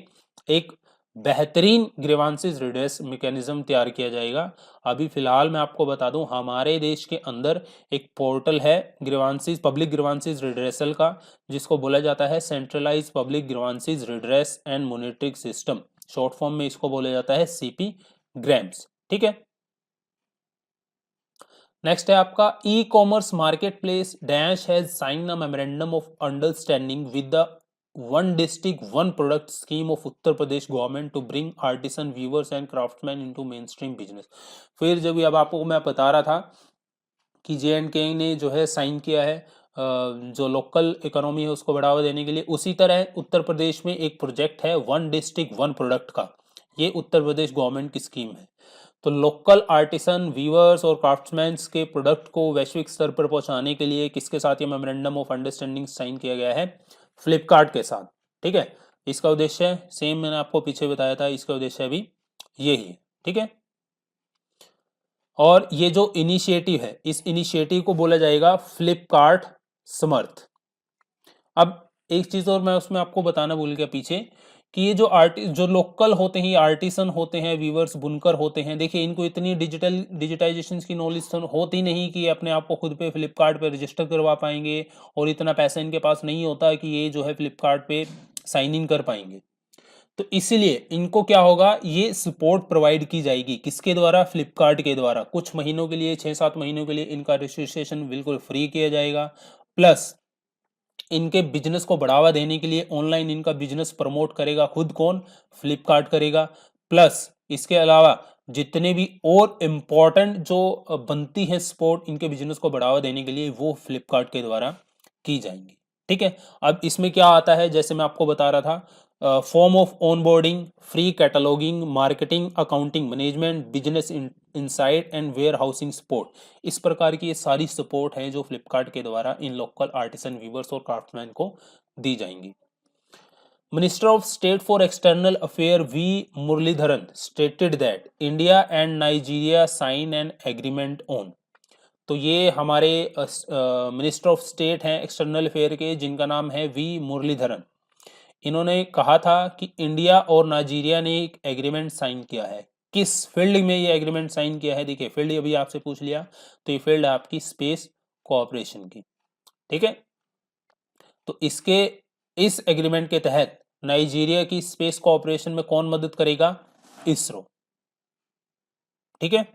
Speaker 1: एक बेहतरीन ग्रीवांसेस रिड्रेस मैकेनिज्म तैयार किया जाएगा। अभी फिलहाल मैं आपको बता दूं, हमारे देश के अंदर एक पोर्टल है ग्रीवांसेस, पब्लिक ग्रीवांसेस रिड्रेसल का, जिसको बोला जाता है centralise public grievances redress and monitoring system. Short form में इसको बोला जाता है सीपी ग्रैम्स। ठीक है, नेक्स्ट है आपका e commerce marketplace dash has sign a memorandum of understanding with the one district one product scheme of Uttar Pradesh government to bring artisan weavers and craftsman into mainstream business. फिर जब अब आपको मैं बता रहा था कि JNK ने जो है साइन किया है जो लोकल इकोनॉमी है उसको बढ़ावा देने के लिए, उसी तरह उत्तर प्रदेश में एक प्रोजेक्ट है वन डिस्ट्रिक्ट वन प्रोडक्ट का। ये उत्तर प्रदेश गवर्नमेंट की स्कीम है। तो लोकल आर्टिसन वीवर्स और क्राफ्ट्समैन के प्रोडक्ट को वैश्विक स्तर पर पहुंचाने के लिए किसके साथ ये मेमोरेंडम ऑफ अंडरस्टैंडिंग साइन किया गया है? फ्लिपकार्ट के साथ। ठीक है, इसका उद्देश्य सेम मैंने आपको पीछे बताया था, इसका उद्देश्य भी यही है। ठीक है, और ये जो इनिशिएटिव है इस इनिशिएटिव को बोला जाएगा फ्लिपकार्ट समर्थ। अब एक चीज और मैं उसमें आपको बताना भूल गया पीछे, कि ये जो लोकल होते हैं, ये आर्टिसन होते हैं, वीवर्स बुनकर होते हैं, देखिए इनको इतनी डिजिटाइजेशन की नॉलेज तो होती नहीं कि अपने आप को खुद पे फ्लिपकार्ट पे रजिस्टर करवा पाएंगे, और इतना पैसा इनके पास नहीं होता कि ये जो है फ्लिपकार्ट पे साइन इन कर पाएंगे। तो इसीलिए इनको क्या होगा, ये सपोर्ट प्रोवाइड की जाएगी किसके द्वारा? फ्लिपकार्ट के द्वारा। कुछ महीनों के लिए, 6-7 महीनों के लिए इनका रजिस्ट्रेशन बिल्कुल फ्री किया जाएगा, प्लस इनके बिजनेस को बढ़ावा देने के लिए ऑनलाइन इनका बिजनेस प्रमोट करेगा खुद कौन? फ्लिपकार्ट करेगा। प्लस इसके अलावा जितने भी और इम्पोर्टेंट जो बनती है सपोर्ट इनके बिजनेस को बढ़ावा देने के लिए, वो फ्लिपकार्ट के द्वारा की जाएंगी। ठीक है, अब इसमें क्या आता है, जैसे मैं आपको बता रहा था, form of onboarding, free cataloguing, marketing, accounting, management, business insight and warehousing support. इस प्रकार की ये सारी सपोर्ट है जो फ्लिपकार्ट के द्वारा इन लोकल आर्टिसन वीवर्स और क्राफ्टमैन को दी जाएंगी। Minister of state for external affair V Muraleedharan stated that India and Nigeria sign an agreement on. तो ये हमारे मिनिस्टर ऑफ स्टेट हैं एक्सटर्नल अफेयर के, जिनका नाम है वी मुरलीधरन। इन्होंने कहा था कि इंडिया और नाइजीरिया ने एक एग्रीमेंट साइन किया है। किस फील्ड में ये एग्रीमेंट साइन किया है? देखिए फील्ड अभी आपसे पूछ लिया, तो ये फील्ड है आपकी स्पेस कोऑपरेशन की। ठीक है, तो इस एग्रीमेंट के तहत नाइजीरिया की स्पेस कोऑपरेशन में कौन मदद करेगा? इसरो। ठीक है,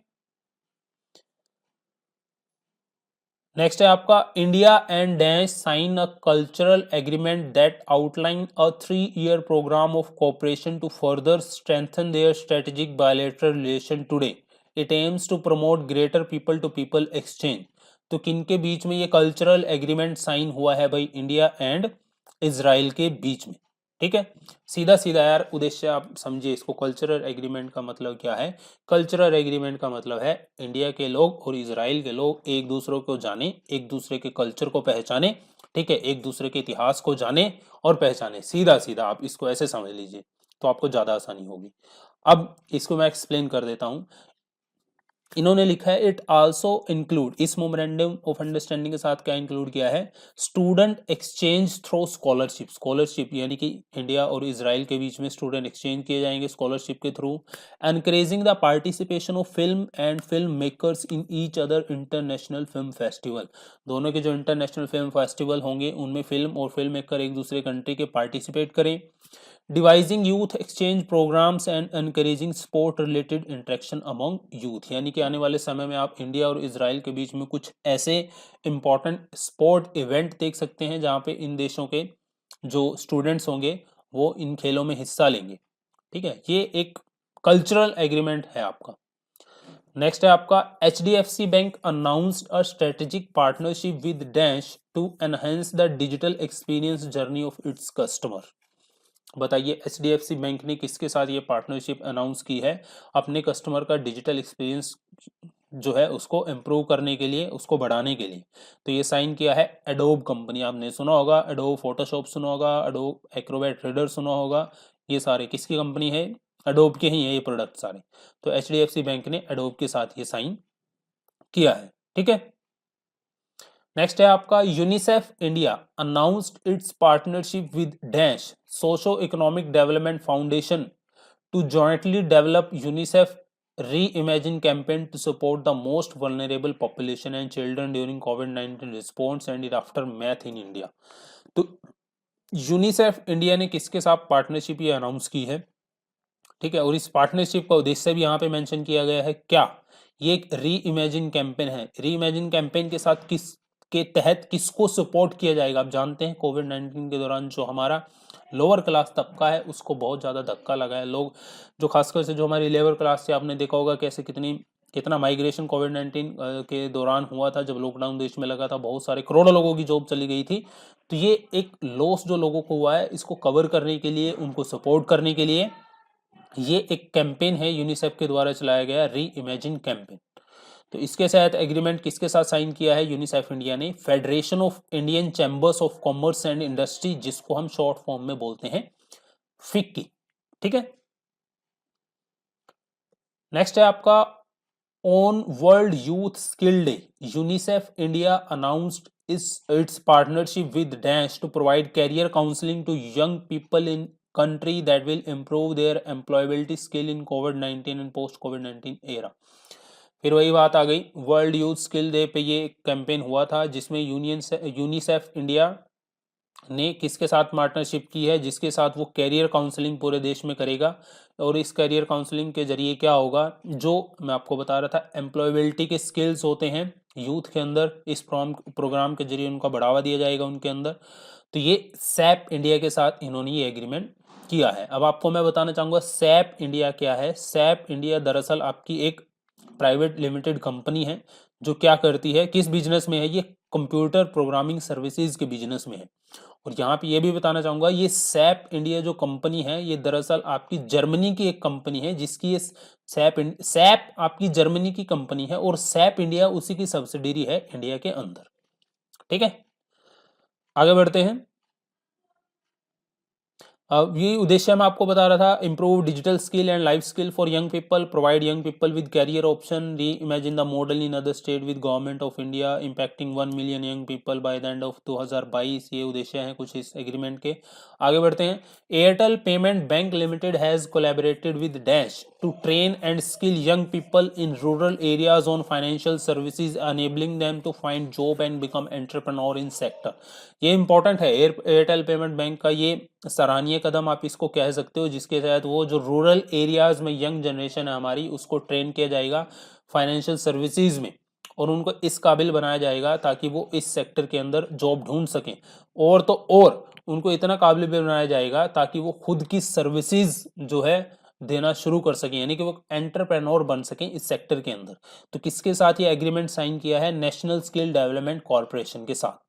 Speaker 1: नेक्स्ट है आपका India and dash sign a cultural agreement that outline a 3-year programme of cooperation to further strengthen their strategic bilateral relation today. It aims to promote greater people to people exchange. तो किन के बीच में ये cultural agreement sign हुआ है भाई? India and Israel के बीच में। ठीक है, सीधा सीधा यार उद्देश्य आप समझिए इसको। कल्चरल एग्रीमेंट का मतलब क्या है? कल्चरल एग्रीमेंट का मतलब है इंडिया के लोग और इजराइल के लोग एक दूसरे को जाने, एक दूसरे के कल्चर को पहचाने, ठीक है, एक दूसरे के इतिहास को जाने और पहचाने। सीधा सीधा आप इसको ऐसे समझ लीजिए तो आपको ज्यादा आसानी होगी। अब इसको मैं एक्सप्लेन कर देता हूं। इन्होंने लिखा है इट आल्सो इंक्लूड, इस मेमोरेंडम ऑफ अंडरस्टैंडिंग के साथ क्या इंक्लूड किया है? Student exchange through scholarship. Scholarship यानी कि इंडिया और इजराइल के बीच में स्टूडेंट एक्सचेंज किए जाएंगे स्कॉलरशिप के through. Encouraging the participation of film and film makers in each other international film festival. दोनों के जो इंटरनेशनल फिल्म फेस्टिवल होंगे उनमें फिल्म और फिल्म मेकर एक दूसरे कंट्री के पार्टिसिपेट करें। Devising youth exchange programmes and encouraging sport related interaction among youth. यानी कि आने वाले समय में आप इंडिया और इजराइल के बीच में कुछ ऐसे इंपॉर्टेंट स्पोर्ट इवेंट देख सकते हैं जहां पे इन देशों के जो स्टूडेंट्स होंगे वो इन खेलों में हिस्सा लेंगे। ठीक है, ये एक कल्चरल एग्रीमेंट है आपका। नेक्स्ट है आपका HDFC bank announced a strategic partnership with dash to enhance the digital experience journey of its customer. बताइए HDFC बैंक ने किसके साथ ये पार्टनरशिप अनाउंस की है अपने कस्टमर का डिजिटल एक्सपीरियंस जो है उसको इम्प्रूव करने के लिए, उसको बढ़ाने के लिए? तो ये साइन किया है एडोब कंपनी। आपने सुना होगा एडोब फोटोशॉप, सुना होगा एडोब एक्रोबैट रीडर, सुना होगा। ये सारे किसकी कंपनी है? एडोब के ही है ये प्रोडक्ट सारे। तो HDFC बैंक ने एडोब के साथ ये साइन किया है। ठीक है, नेक्स्ट है आपका UNICEF India announced its partnership with dash socio economic development foundation to jointly develop UNICEF reimagine campaign to support the most vulnerable population and children during कोविड-19 response and it aftermath in India. तो UNICEF India ने किसके साथ partnership ये announce की है? ठीक है, और इस पार्टनरशिप का उद्देश्य भी यहाँ पे मेंशन किया गया है। क्या? ये एक री इमेजिन कैंपेन है। री इमेजिन कैंपेन के साथ किस के तहत किसको सपोर्ट किया जाएगा? आप जानते हैं कोविड-19 के दौरान जो हमारा लोअर क्लास तबका है उसको बहुत ज़्यादा धक्का लगा है। लोग जो खासकर से जो हमारी लेबर क्लास से, आपने देखा होगा कैसे कितना माइग्रेशन कोविड-19 के दौरान हुआ था जब लॉकडाउन देश में लगा था। बहुत सारे करोड़ों लोगों की जॉब चली गई थी। तो ये एक लॉस जो लोगों को हुआ है इसको कवर करने के लिए, उनको सपोर्ट करने के लिए ये एक कैंपेन है यूनिसेफ के द्वारा चलाया गया री इमेजिन कैंपेन। तो इसके तहत एग्रीमेंट किसके साथ साइन किया है यूनिसेफ इंडिया ने? Federation of Indian chambers of commerce and industry, जिसको हम शॉर्ट फॉर्म में बोलते हैं फिक्की। ठीक है, नेक्स्ट है आपका on world youth skill day UNICEF India announced its partnership with dash to provide career counselling to young people in country that will improve their employability skill in COVID-19 and post COVID-19 era। फिर वही बात आ गई, world youth skill day पे ये campaign हुआ था जिसमें UNICEF India ने किसके साथ पार्टनरशिप की है? जिसके साथ वो कैरियर काउंसलिंग पूरे देश में करेगा। और इस कैरियर काउंसलिंग के जरिए क्या होगा, जो मैं आपको बता रहा था एम्प्लॉयबिलिटी के स्किल्स होते हैं यूथ के अंदर, इस प्रोग्राम के जरिए उनका बढ़ावा दिया जाएगा उनके अंदर। तो ये सैप इंडिया के साथ इन्होंने ये एग्रीमेंट किया है। अब आपको मैं बताना चाहूंगा सैप इंडिया क्या है। सैप इंडिया दरअसल आपकी एक प्राइवेट लिमिटेड कंपनी है जो क्या करती है, किस बिजनेस में है? ये कंप्यूटर प्रोग्रामिंग सर्विसेज के बिजनेस में है। और यहाँ पे ये भी बताना चाहूंगा ये सैप इंडिया जो कंपनी है ये दरअसल आपकी जर्मनी की एक कंपनी है, जिसकी ये सैप आपकी जर्मनी की कंपनी है और सैप इंडिया उसी की सब्सिडरी है इंडिया के अंदर। ठीक है, आगे बढ़ते हैं। अब ये उद्देश्य मैं आपको बता रहा था, improve digital skill and life skill for young people, provide young people with career option, reimagine the model in other state with government of India, impacting 1 million young people by the end of 2022। ये उद्देश्य हैं कुछ इस agreement के। आगे बढ़ते हैं। Airtel payment bank limited has collaborated with dash to train and skill young people in rural areas on financial services, enabling them to find job and become entrepreneur in sector. ये important है Airtel payment bank का ये सराहनीय कदम आप इसको कह सकते हो, जिसके तहत वो जो रूरल एरियाज में यंग जनरेशन है हमारी उसको ट्रेन किया जाएगा फाइनेंशियल सर्विसेज में और उनको इस काबिल बनाया जाएगा ताकि वो इस सेक्टर के अंदर जॉब ढूंढ सकें, और तो और उनको इतना काबिल भी बनाया जाएगा ताकि वो खुद की सर्विसेज जो है देना शुरू कर सकें, यानी कि वो एंटरप्रेन्योर बन सकें इस सेक्टर के अंदर। तो किसके साथ ये एग्रीमेंट साइन किया है? नेशनल स्किल डेवलपमेंट कॉर्पोरेशन के साथ।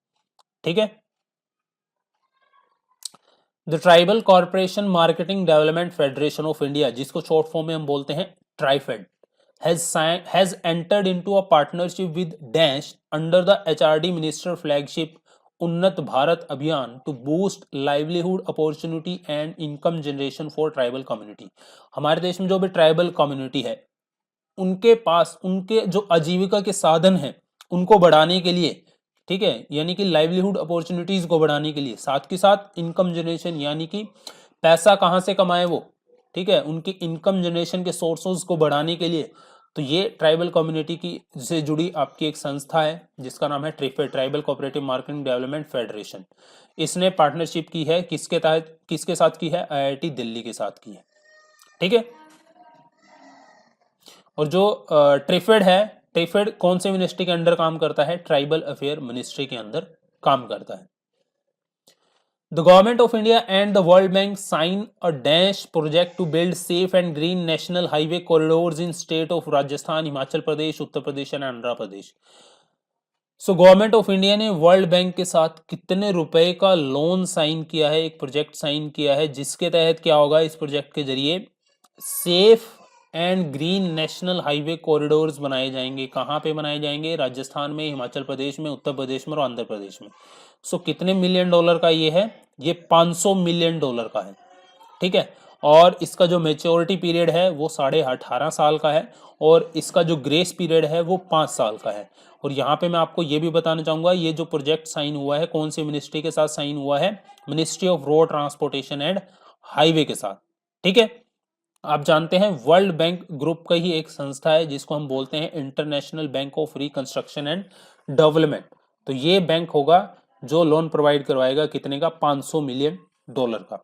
Speaker 1: ठीक है। The tribal corporation marketing development federation of India, जिसको शॉर्ट फॉर्म में हम बोलते हैं TRIFED, has entered into a partnership with Dash under the HRD Minister flagship उन्नत भारत अभियान to boost livelihood opportunity and income generation for tribal community। हमारे देश में जो भी ट्राइबल कम्युनिटी है उनके पास उनके जो आजीविका के साधन हैं उनको बढ़ाने के लिए, ठीक है, यानी कि लाइवलीहुड अपॉर्चुनिटीज को बढ़ाने के लिए, साथ के साथ इनकम जनरेशन यानी कि पैसा कहाँ से कमाए वो, ठीक है, उनकी इनकम जनरेशन के सोर्सेज को बढ़ाने के लिए। तो ये ट्राइबल कम्युनिटी की से जुड़ी आपकी एक संस्था है जिसका नाम है TRIFED, tribal cooperative marketing development federation. इसने पार्टनरशिप की है किसके तहत, किसके साथ की है? IIT दिल्ली के साथ की है। ठीक है। और जो ट्रिफेड है, ट्रिफेड कौन से मिनिस्ट्री के अंडर काम करता है? ट्राइबल अफेयर मिनिस्ट्री के अंदर काम करता है। The Government of India and the World Bank sign a Dash project to build safe and green national highway corridors in state of Rajasthan, Himachal Pradesh, Uttar Pradesh and Andhra Pradesh। So government of India ने world bank के साथ कितने रुपए का loan sign किया है, एक project sign किया है जिसके तहत क्या होगा? इस प्रोजेक्ट के जरिए safe and green national highway corridors बनाए जाएंगे। कहाँ पे बनाए जाएंगे? राजस्थान में, हिमाचल प्रदेश में, उत्तर प्रदेश में और आंध्र प्रदेश में। सो कितने मिलियन डॉलर का ये है? ये 500 मिलियन डॉलर का है। ठीक है। और इसका जो मेच्योरिटी पीरियड है वो 18.5 साल का है और इसका जो ग्रेस पीरियड है वो 5 साल का है। और यहाँ पे मैं आपको ये भी बताना चाहूंगा, ये जो प्रोजेक्ट साइन हुआ है कौन सी मिनिस्ट्री के साथ साइन हुआ है? Ministry of road transportation and highway के साथ। ठीक है। आप जानते हैं वर्ल्ड बैंक ग्रुप का ही एक संस्था है जिसको हम बोलते हैं international bank of reconstruction and development. तो ये बैंक होगा जो लोन प्रोवाइड करवाएगा, कितने का? 500 मिलियन डॉलर का।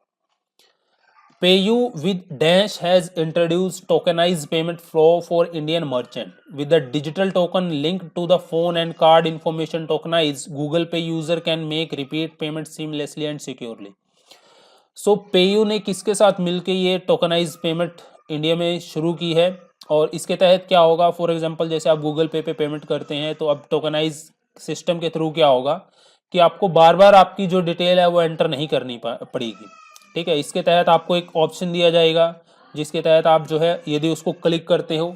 Speaker 1: PayU with Dash has introduced tokenized payment flow for Indian merchant. With the digital token linked to the phone and card information tokenized, Google Pay user can make repeat payment seamlessly and securely. So PayU ने किसके साथ मिलके ये tokenise payment India में शुरू की है और इसके तहत क्या होगा? फॉर एग्जांपल जैसे आप गूगल पे पे पेमेंट करते हैं तो अब टोकनाइज सिस्टम के थ्रू क्या होगा कि आपको बार बार आपकी जो डिटेल है वो एंटर नहीं करनी पड़ेगी। ठीक है। इसके तहत आपको एक ऑप्शन दिया जाएगा जिसके तहत आप जो है यदि उसको क्लिक करते हो,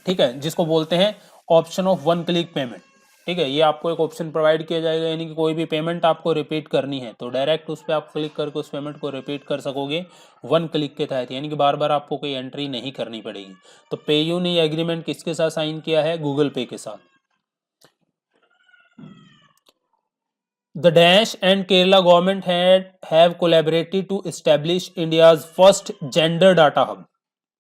Speaker 1: ठीक है, जिसको बोलते हैं option of one click payment. ठीक है। ये आपको एक ऑप्शन प्रोवाइड किया जाएगा, यानी कि कोई भी पेमेंट आपको रिपीट करनी है तो डायरेक्ट उस पर आप क्लिक करके उस पेमेंट को रिपीट कर सकोगे वन क्लिक के तहत, यानी कि बार बार आपको कोई एंट्री नहीं करनी पड़ेगी। तो पेयू ने ये एग्रीमेंट किसके साथ साइन किया है? गूगल पे के साथ। The Dash and Kerala government have collaborated to establish India's first gender data hub।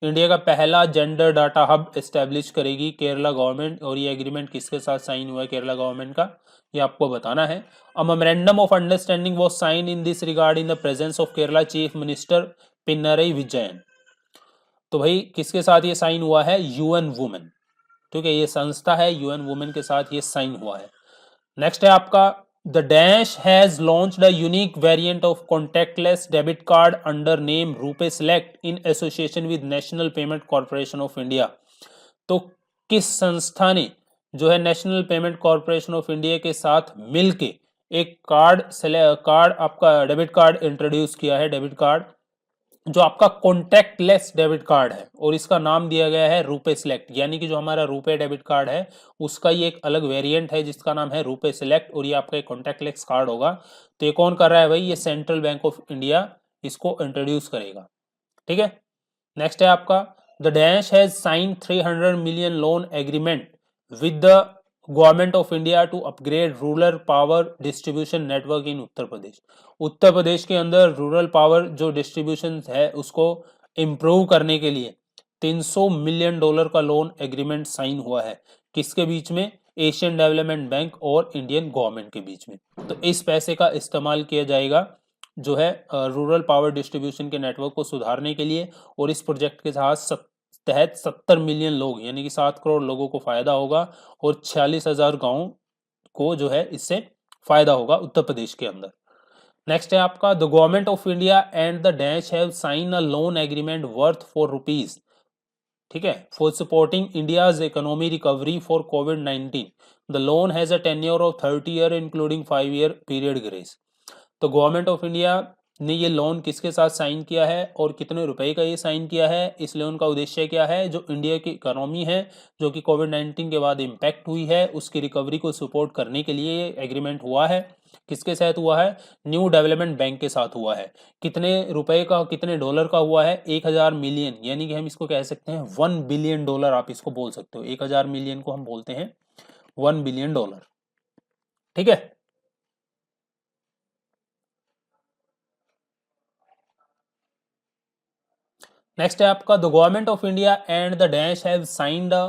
Speaker 1: India का पहला जेंडर डाटा हब एस्टेब्लिश करेगी केरला गवर्नमेंट। और ये एग्रीमेंट किसके साथ साइन हुआ है केरला गवर्नमेंट का? ये आपको बताना है। A memorandum of understanding was sign in this regard in the presence of Kerala chief minister Pinarayi Vijayan. तो भाई किसके साथ ये साइन हुआ है? UN women. ठीक है। ये संस्था है UN वुमेन के साथ ये साइन हुआ है। नेक्स्ट है आपका The Dash has launched a unique variant of contactless debit card under name RuPay Select in association with National Payment Corporation of India। तो किस संस्था ने जो है national payment corporation of India के साथ मिलके एक कार्ड आपका डेबिट कार्ड इंट्रोड्यूस किया है? डेबिट कार्ड जो आपका कॉन्टैक्टलेस डेबिट कार्ड है और इसका नाम दिया गया है रूपे सिलेक्ट, यानी कि जो हमारा रूपे डेबिट कार्ड है उसका ये एक अलग वेरिएंट है जिसका नाम है रूपे सिलेक्ट और ये आपका एक कॉन्टैक्टलेस कार्ड होगा। तो ये कौन कर रहा है भाई? ये सेंट्रल बैंक ऑफ इंडिया इसको इंट्रोड्यूस करेगा। ठीक है। नेक्स्ट है आपका the dash has sign 300 million loan agreement with the government of India to upgrade rural power distribution network in Uttar Pradesh. Uttar Pradesh के अंदर रूरल पावर जो डिस्ट्रीब्यूशन है उसको इम्प्रूव करने के लिए 300 मिलियन डॉलर का लोन एग्रीमेंट साइन हुआ है। किसके बीच में? एशियन डेवलपमेंट बैंक और इंडियन गवर्नमेंट के बीच में। तो इस पैसे का इस्तेमाल किया जाएगा जो है रूरल पावर डिस्ट्रीब्यूशन के नेटवर्क को सुधारने के लिए और इस प्रोजेक्ट के तहत तहत 70 मिलियन लोग यानी कि 7 करोड़ लोगों को फायदा होगा और 46,000 गाँव को जो है इससे फायदा होगा उत्तर प्रदेश के अंदर। नेक्स्ट है आपका, the government of India and the dash have sign a loan agreement worth ₹4, ठीक है, for supporting India's economy recovery for कोविड-19। The loan has a tenure of 30 year including 5 year period grace. तो government of India ने ये loan किसके साथ sign किया है और कितने रुपए का ये साइन किया है? इस लोन का उद्देश्य क्या है? जो इंडिया की इकोनॉमी है जो कि कोविड-19 के बाद इम्पैक्ट हुई है उसकी रिकवरी को सपोर्ट करने के लिए ये एग्रीमेंट हुआ है। किसके साथ हुआ है? न्यू डेवलपमेंट बैंक के साथ हुआ है। कितने रुपए का, कितने डॉलर का हुआ है? 1000 मिलियन, यानी कि हम इसको कह सकते हैं $1 बिलियन, आप इसको बोल सकते हो। 1000 मिलियन को हम बोलते हैं $1 बिलियन, ठीक है। नेक्स्ट है आपका, the government of India and the dash have signed a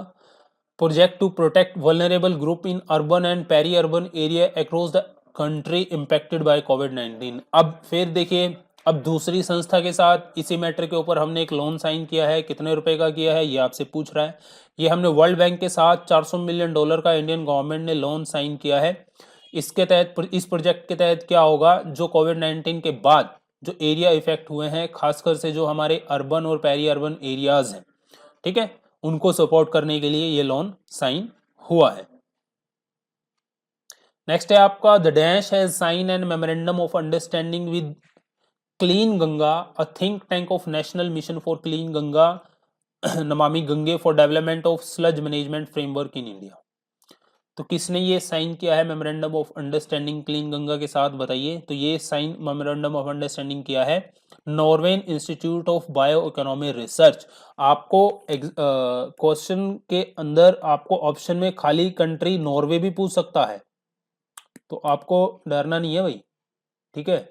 Speaker 1: project to protect vulnerable group in urban and peri urban area across the country impacted by कोविड-19। अब फिर देखिए, अब दूसरी संस्था के साथ इसी मैटर के ऊपर हमने एक लोन साइन किया है। कितने रुपए का किया है ये आपसे पूछ रहा है। ये हमने वर्ल्ड बैंक के साथ $400 मिलियन का इंडियन गवर्नमेंट ने लोन साइन किया है। इसके तहत, इस प्रोजेक्ट के तहत क्या होगा, जो कोविड-19 के बाद जो एरिया इफेक्ट हुए हैं, खासकर से जो हमारे अर्बन और पेरी अर्बन एरियाज हैं, ठीक है, उनको सपोर्ट करने के लिए ये लोन साइन हुआ है। नेक्स्ट है आपका, the dash has sign and memorandum of understanding with clean Ganga, a think tank of national mission for clean Ganga Namami Gange for development of sludge management framework in India. तो किसने ये साइन किया है memorandum of understanding clean Ganga के साथ, बताइए। तो ये साइन मेमोरेंडम ऑफ अंडरस्टैंडिंग किया है नॉर्वेन institute of bio economy research. आपको क्वेश्चन के अंदर आपको ऑप्शन में खाली कंट्री नॉर्वे भी पूछ सकता है, तो आपको डरना नहीं है भाई, ठीक है।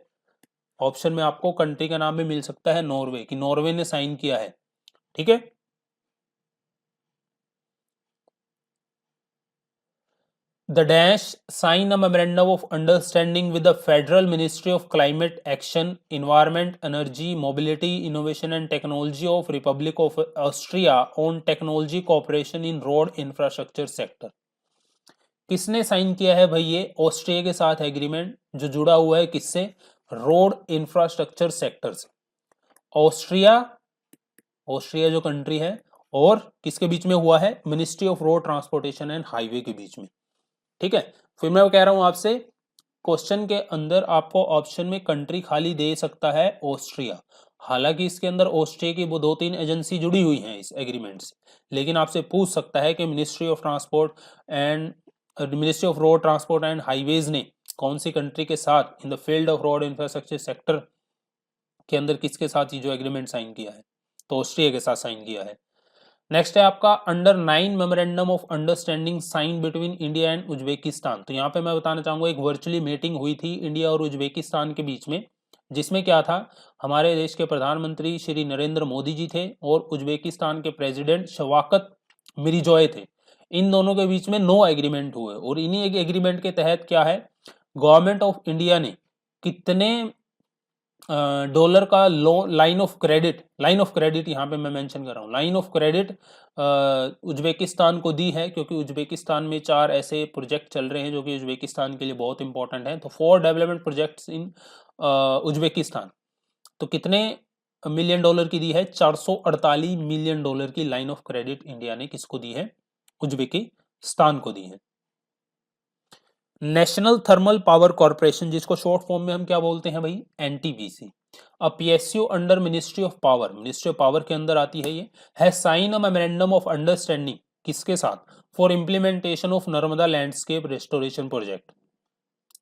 Speaker 1: ऑप्शन में आपको कंट्री का नाम भी मिल सकता है नॉर्वे, कि नॉर्वे ने साइन किया है, ठीक है। The dash sign a memorandum of understanding with the Federal Ministry of Climate Action, Environment, Energy, Mobility, Innovation and Technology of Republic of Austria on technology cooperation in road infrastructure sector। किसने sign किया है भाई? ये Austria के साथ agreement जो जुड़ा हुआ है किससे? रोड इंफ्रास्ट्रक्चर सेक्टर से। ऑस्ट्रिया, ऑस्ट्रिया जो कंट्री है, और किसके बीच में हुआ है? Ministry of road transportation and highway के बीच में, ठीक है। फिर मैं कह रहा हूं आपसे, क्वेश्चन के अंदर आपको ऑप्शन में कंट्री खाली दे सकता है ऑस्ट्रिया। हालांकि इसके अंदर ऑस्ट्रिया की वो 2-3 एजेंसी जुड़ी हुई हैं इस एग्रीमेंट से, लेकिन आपसे पूछ सकता है कि ministry of road transport and highways ने कौन सी कंट्री के साथ इन the field of road infrastructure sector के अंदर किसके साथ ये जो एग्रीमेंट साइन किया है? तो ऑस्ट्रिया के साथ साइन किया है। नेक्स्ट है आपका, under 9 memorandum of understanding sign between India and Uzbekistan. तो यहाँ पे मैं बताना चाहूंगा, एक वर्चुअली मीटिंग हुई थी इंडिया और उज्बेकिस्तान के बीच में, जिसमें क्या था, हमारे देश के प्रधानमंत्री श्री नरेंद्र मोदी जी थे और उज्बेकिस्तान के प्रेसिडेंट शवाकत मिर्जियोयेव थे। इन दोनों के बीच में नो एग्रीमेंट हुए, और इन्हीं एक एग्रीमेंट के तहत क्या है, गवर्नमेंट ऑफ इंडिया ने कितने डॉलर का लाइन ऑफ क्रेडिट यहाँ पे मैं मेंशन कर रहा हूँ, लाइन ऑफ क्रेडिट उज्बेकिस्तान को दी है, क्योंकि उज्बेकिस्तान में 4 ऐसे प्रोजेक्ट चल रहे हैं जो कि उज्बेकिस्तान के लिए बहुत इंपॉर्टेंट हैं। तो 4 डेवलपमेंट प्रोजेक्ट्स इन उज्बेकिस्तान। तो कितने मिलियन डॉलर की दी है? $448 मिलियन की लाइन ऑफ क्रेडिट इंडिया ने किसको दी है? उज्बेकिस्तान को दी है। नेशनल थर्मल पावर कॉर्पोरेशन, जिसको शॉर्ट फॉर्म में हम क्या बोलते हैं भाई? NTPC. A PSU under ministry of power के अंदर आती है ये, है sign a memorandum of understanding किसके साथ? For implementation of Narmada landscape restoration project.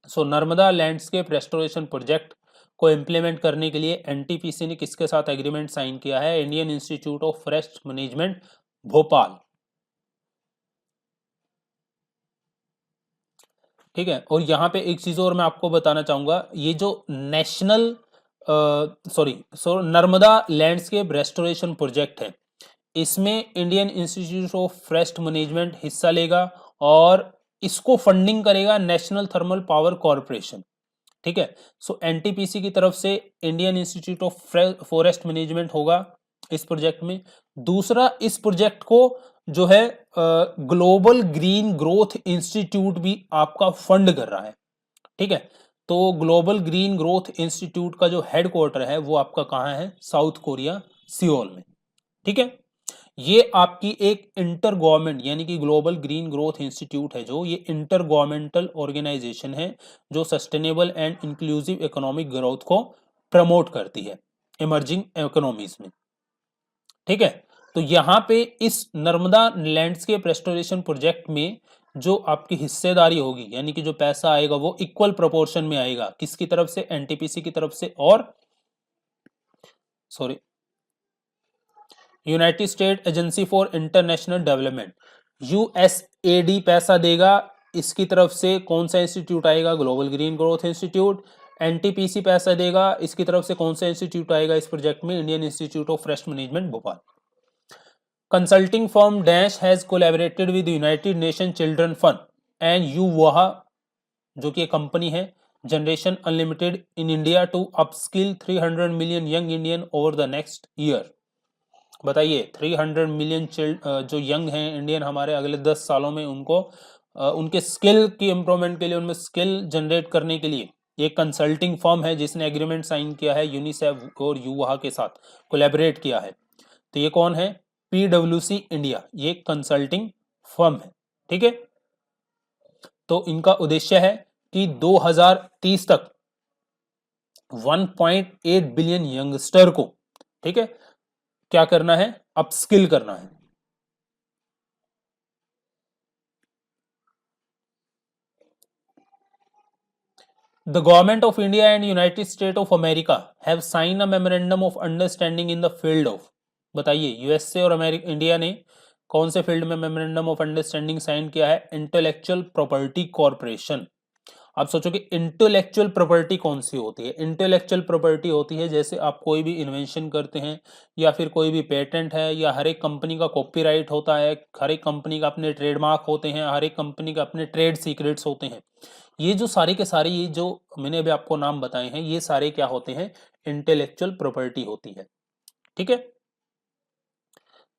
Speaker 1: So Narmada landscape restoration project को इंप्लीमेंट करने के लिए एनटीपीसी ने किसके साथ एग्रीमेंट साइन किया है? Indian institute of forest management Bhopal, ठीक है। और यहाँ पे एक चीज और मैं आपको बताना चाहूंगा, ये जो नर्मदा लैंडस्केप रेस्टोरेशन प्रोजेक्ट है, इसमें Indian institute of forest management हिस्सा लेगा और इसको फंडिंग करेगा नेशनल थर्मल पावर कॉर्पोरेशन, ठीक है। सो एनटीपीसी की तरफ से Indian institute of forest management होगा इस प्रोजेक्ट में, दूसरा, इस प्रोजेक्ट को जो है ग्लोबल ग्रीन ग्रोथ इंस्टीट्यूट भी आपका फंड कर रहा है। ठीक है, तो ग्लोबल ग्रीन ग्रोथ इंस्टीट्यूट का जो हेडक्वार्टर है वो आपका कहाँ है? साउथ कोरिया, सियोल में। ठीक है, ये आपकी एक इंटर गवर्नमेंट यानी कि ग्लोबल ग्रीन ग्रोथ इंस्टीट्यूट है, जो ये इंटर गवर्नमेंटल ऑर्गेनाइजेशन है जो sustainable and inclusive economic growth को प्रमोट करती है इमर्जिंग इकोनॉमीज में। ठीक है, तो यहाँ पे इस नर्मदा लैंडस्केप रेस्टोरेशन प्रोजेक्ट में जो आपकी हिस्सेदारी होगी यानी कि जो पैसा आएगा वो इक्वल प्रोपोर्शन में आएगा, किसकी तरफ से? एनटीपीसी की तरफ से और sorry United State agency for international development, USAID पैसा देगा। इसकी तरफ से कौन सा इंस्टीट्यूट आएगा? Global green growth institute. NTPC पैसा देगा, इसकी तरफ से कौन सा इंस्टीट्यूट आएगा इस प्रोजेक्ट में? Indian institute of forest management Bhopal. Consulting firm dash has collaborated with United Nation children fund and YuWaah, जो कि एक कंपनी है, generation unlimited in India to upskill 300 million young Indian over the next year. बताइए, 300 million जो young हैं Indian हमारे, अगले 10 सालों में उनको उनके स्किल की इम्प्रूवमेंट के लिए, उनमें स्किल जनरेट करने के लिए एक कंसल्टिंग फर्म है जिसने एग्रीमेंट साइन किया है यूनिसेफ और यूवाहा के साथ कोलैबोरेट किया है। तो ये कौन है? पीडब्ल्यूसी इंडिया, ये कंसल्टिंग फर्म है। ठीक है, तो इनका उद्देश्य है कि 2030 तक 1.8 बिलियन यंगस्टर को, ठीक है, क्या करना है? अपस्किल करना है। The government of India and United States of America have signed a memorandum of understanding in the field of, बताइए, यूएसए और इंडिया ने कौन से फील्ड में मेमोरेंडम ऑफ अंडरस्टैंडिंग साइन किया है? Intellectual property corporation. आप सोचोगे इंटेलेक्चुअल प्रॉपर्टी कौन सी होती है? इंटेलेक्चुअल प्रॉपर्टी होती है जैसे आप कोई भी इन्वेंशन करते हैं या फिर कोई भी पेटेंट है, या हर एक कंपनी का कॉपीराइट होता है, हर एक कंपनी का अपने ट्रेडमार्क होते हैं, हर एक कंपनी का अपने ट्रेड सीक्रेट्स होते हैं। ये जो सारे के सारे, ये जो मैंने अभी आपको नाम बताए हैं, ये सारे क्या होते हैं? इंटेलेक्चुअल प्रॉपर्टी होती है। ठीक है,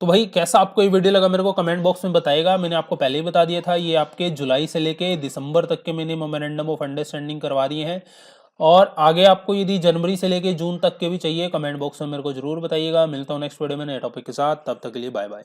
Speaker 1: तो भाई कैसा आपको ये वीडियो लगा मेरे को कमेंट बॉक्स में बताइएगा। मैंने आपको पहले ही बता दिया था, ये आपके जुलाई से लेके दिसंबर तक के मैंने मेमोरेंडम ऑफ अंडरस्टैंडिंग करवा दिए हैं, और आगे आपको यदि जनवरी से लेके जून तक के भी चाहिए, कमेंट बॉक्स में मेरे को जरूर बताइएगा। मिलता हूँ नेक्स्ट वीडियो में नए टॉपिक के साथ, तब तक के लिए बाय बाय।